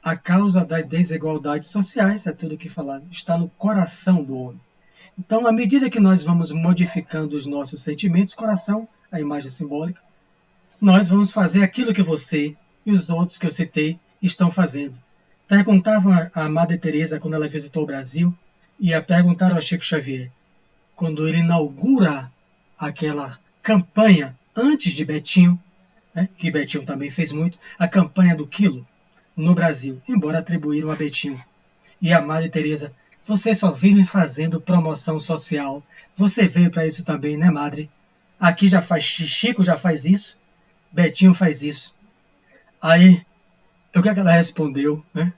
A causa das desigualdades sociais, é tudo o que falaram, está no coração do homem. Então, à medida que nós vamos modificando os nossos sentimentos, coração, a imagem simbólica, nós vamos fazer aquilo que você e os outros que eu citei estão fazendo. Perguntavam a Madre Teresa quando ela visitou o Brasil, e a perguntaram ao Chico Xavier, quando ele inaugura aquela campanha antes de Betinho, né, que Betinho também fez muito, a campanha do quilo no Brasil, embora atribuíram a Betinho. E a Madre Teresa, você só vive fazendo promoção social. Você veio para isso também, né, Madre? Aqui já faz, Chico já faz isso, Betinho faz isso. Aí, o que ela respondeu, né?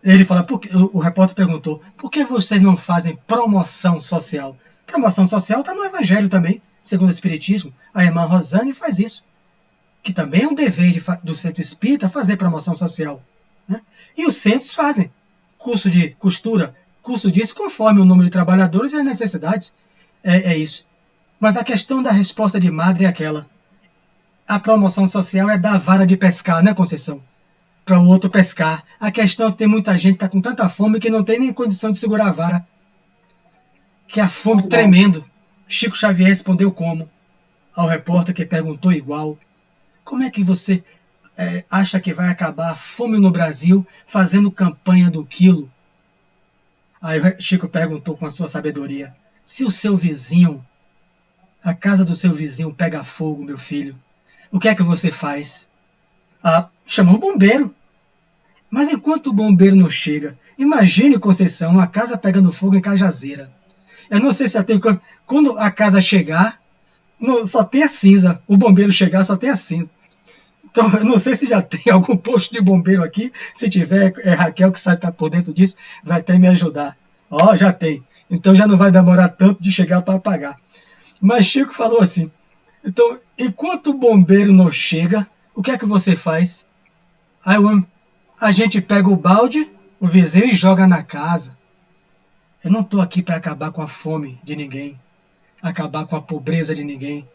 Ele fala, o repórter perguntou, por que vocês não fazem promoção social? Promoção social está no Evangelho também, segundo o Espiritismo. A irmã Rosane faz isso, que também é um dever do Centro Espírita fazer promoção social, né? E os centros fazem curso de costura, curso disso, conforme o número de trabalhadores e as necessidades. É isso. Mas a questão da resposta de Madre é aquela. A promoção social é dar vara de pescar, né, Conceição? Para o outro pescar. A questão é que tem muita gente que está com tanta fome que não tem nem condição de segurar a vara. Que a fome tremendo. Chico Xavier respondeu como? Ao repórter que perguntou igual. Como é que você acha que vai acabar a fome no Brasil fazendo campanha do quilo? Aí Chico perguntou com a sua sabedoria. Se o seu vizinho, a casa do seu vizinho pega fogo, meu filho, o que é que você faz? Chamou o bombeiro. Mas enquanto o bombeiro não chega, imagine, Conceição, uma casa pegando fogo em Cajazeira. Eu não sei se tem... Quando a casa chegar, só tem a cinza. O bombeiro chegar, só tem a cinza. Então, eu não sei se já tem algum posto de bombeiro aqui. Se tiver, Raquel, que sabe estar por dentro disso, vai até me ajudar. Já tem. Então já não vai demorar tanto de chegar para apagar. Mas Chico falou assim, então, enquanto o bombeiro não chega, o que é que você faz? Aí a gente pega o balde, o vizinho e joga na casa. Eu não estou aqui para acabar com a fome de ninguém, acabar com a pobreza de ninguém,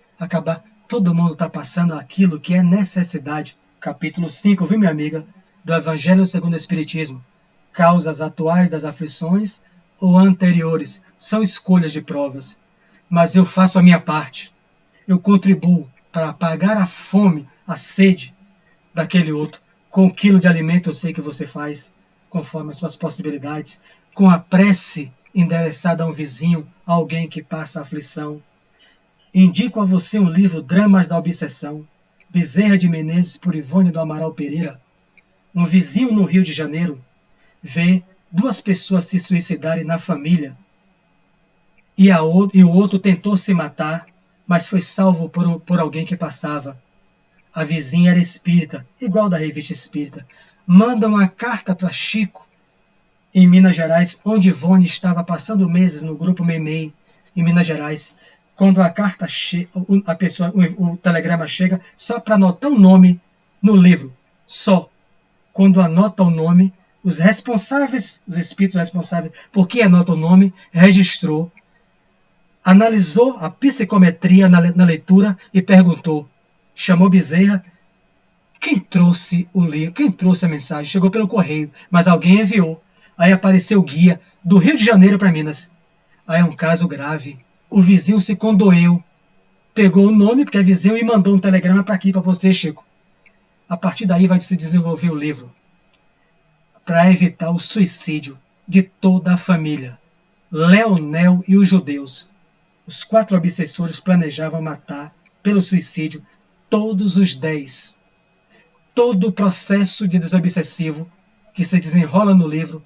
todo mundo está passando aquilo que é necessidade. Capítulo 5, viu, minha amiga? Do Evangelho segundo o Espiritismo. Causas atuais das aflições ou anteriores são escolhas de provas. Mas eu faço a minha parte. Eu contribuo para apagar a fome, a sede daquele outro. Com 1 quilo de alimento eu sei que você faz, conforme as suas possibilidades. Com a prece endereçada a um vizinho, a alguém que passa aflição. Indico a você um livro, Dramas da Obsessão, Bezerra de Menezes, por Ivone do Amaral Pereira. Um vizinho no Rio de Janeiro vê 2 pessoas se suicidarem na família e o outro tentou se matar, mas foi salvo por alguém que passava. A vizinha era espírita, igual da revista Espírita. Manda uma carta para Chico, em Minas Gerais, onde Ivone estava passando meses no grupo Meimei, em Minas Gerais. Quando a carta o telegrama chega, só para anotar o nome no livro. Só. Quando anota o nome, os espíritos responsáveis por que anota o nome, registrou, analisou a psicometria na leitura e perguntou. Chamou Bezerra. Quem trouxe o livro? Quem trouxe a mensagem? Chegou pelo correio, mas alguém enviou. Aí apareceu o guia do Rio de Janeiro para Minas. Aí é um caso grave. O vizinho se condoeu. pegou o nome, porque é vizinho, e mandou um telegrama para aqui, para você, Chico. A partir daí vai se desenvolver o livro, para evitar o suicídio de toda a família. Leonel e os judeus. Os 4 obsessores planejavam matar, pelo suicídio, todos os 10. Todo o processo de desobsessivo que se desenrola no livro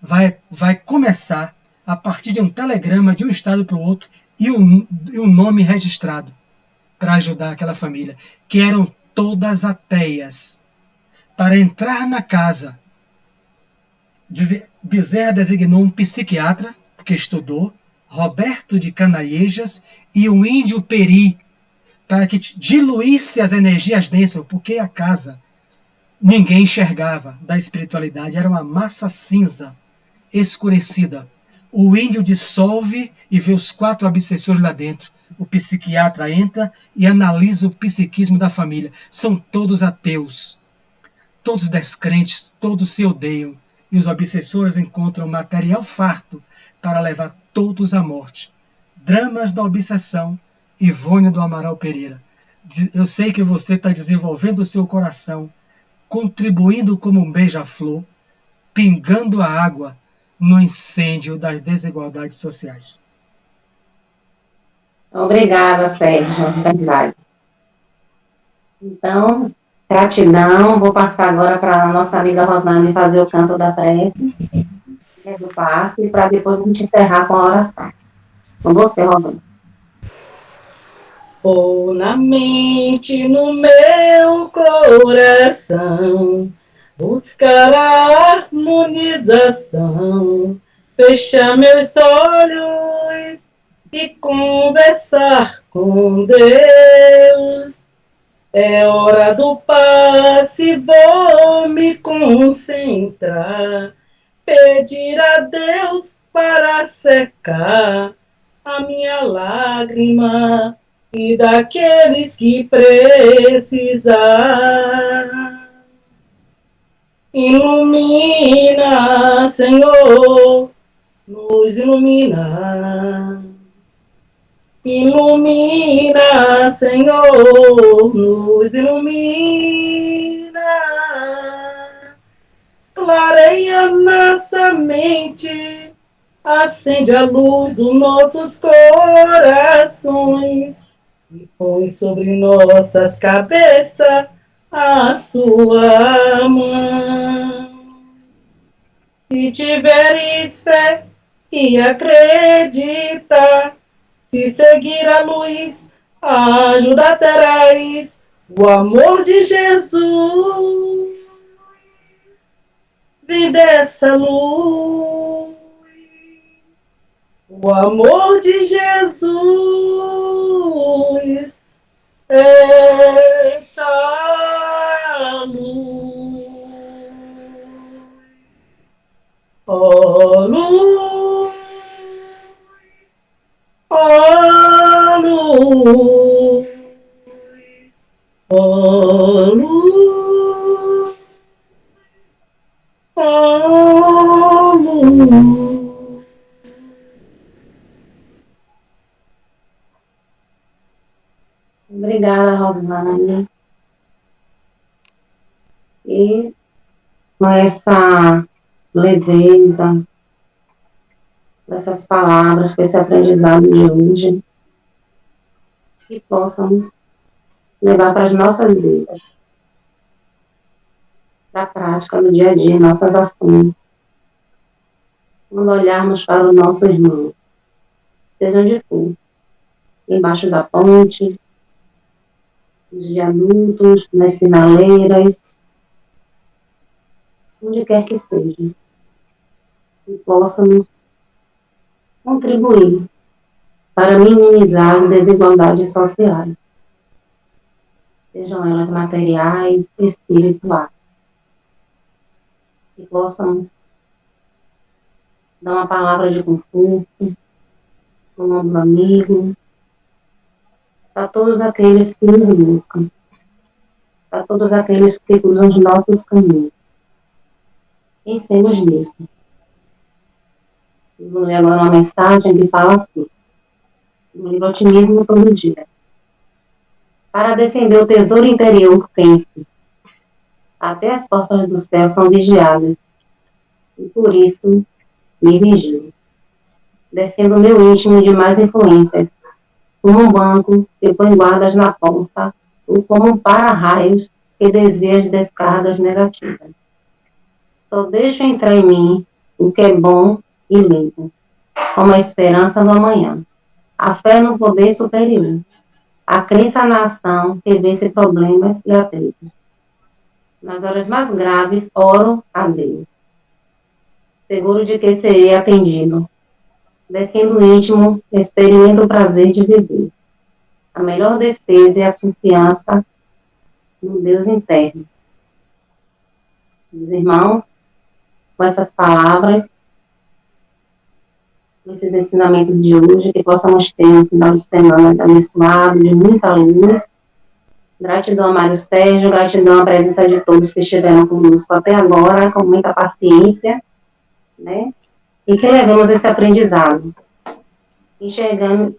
vai começar a partir de um telegrama de um estado para o outro e um nome registrado para ajudar aquela família, que eram todas ateias. Para entrar na casa, Bezerra designou um psiquiatra, porque estudou, Roberto de Canalejas, e um índio Peri, para que diluísse as energias densas, porque a casa ninguém enxergava da espiritualidade, era uma massa cinza, escurecida. O índio dissolve e vê os 4 obsessores lá dentro. O psiquiatra entra e analisa o psiquismo da família. São todos ateus, todos descrentes, todos se odeiam. E os obsessores encontram material farto para levar todos à morte. Dramas da Obsessão, Ivone do Amaral Pereira. Eu sei que você está desenvolvendo o seu coração, contribuindo como um beija-flor, pingando a água no incêndio das desigualdades sociais. Obrigada, Sérgio, verdade. Então, gratidão. Vou passar agora para a nossa amiga Rosane fazer o canto da prece, do passe, para depois a gente encerrar com a oração. Com você, Rosane. Pôr na mente, no meu coração, buscar a harmonização, fechar meus olhos e conversar com Deus. É hora do passe, vou me concentrar, pedir a Deus para secar a minha lágrima e daqueles que precisar. Ilumina, Senhor, nos ilumina. Ilumina, Senhor, nos ilumina. Clareia nossa mente, acende a luz dos nossos corações e põe sobre nossas cabeças a sua mão. Se tiveres fé e acreditar, se seguir a luz, a ajuda terás, o amor de Jesus. Vida essa luz, o amor de Jesus, essa luz, ó luz, ó luz, ó luz, ó luz. Obrigada, Rosane. E com essa leveza, com essas palavras, com esse aprendizado de hoje, que possamos levar para as nossas vidas, para a prática no dia a dia, nossas ações. Quando olharmos para o nosso irmão, seja onde for, embaixo da ponte, nos viadutos, nas sinaleiras, onde quer que seja, e possamos contribuir para minimizar desigualdades sociais, sejam elas materiais, espirituais, que possamos dar uma palavra de conforto, um ombro amigo, para todos aqueles que nos buscam, para todos aqueles que cruzam os nossos caminhos. Pensemos nisso. Eu vou ler agora uma mensagem que fala assim, no livro Otimismo Todo Dia. para defender o tesouro interior, pense. Até as portas do céu são vigiadas, e por isso me vigio. Defendo o meu íntimo de más influências, como um banco que põe guardas na porta, ou como um para-raios que desvia as descargas negativas. Só deixo entrar em mim o que é bom e limpo, como a esperança no amanhã, a fé no poder superior, a crença na ação que vence problemas e atritos. Nas horas mais graves, oro a Deus, seguro de que serei atendido. Defendo o íntimo, experimento o prazer de viver. A melhor defesa é a confiança no Deus interno. Meus irmãos, com essas palavras, com esses ensinamentos de hoje, que possamos ter um final de semana abençoado, de muita luz. Gratidão a Mário Sérgio, gratidão à presença de todos que estiveram conosco até agora, com muita paciência, né? E que levemos esse aprendizado, enxergando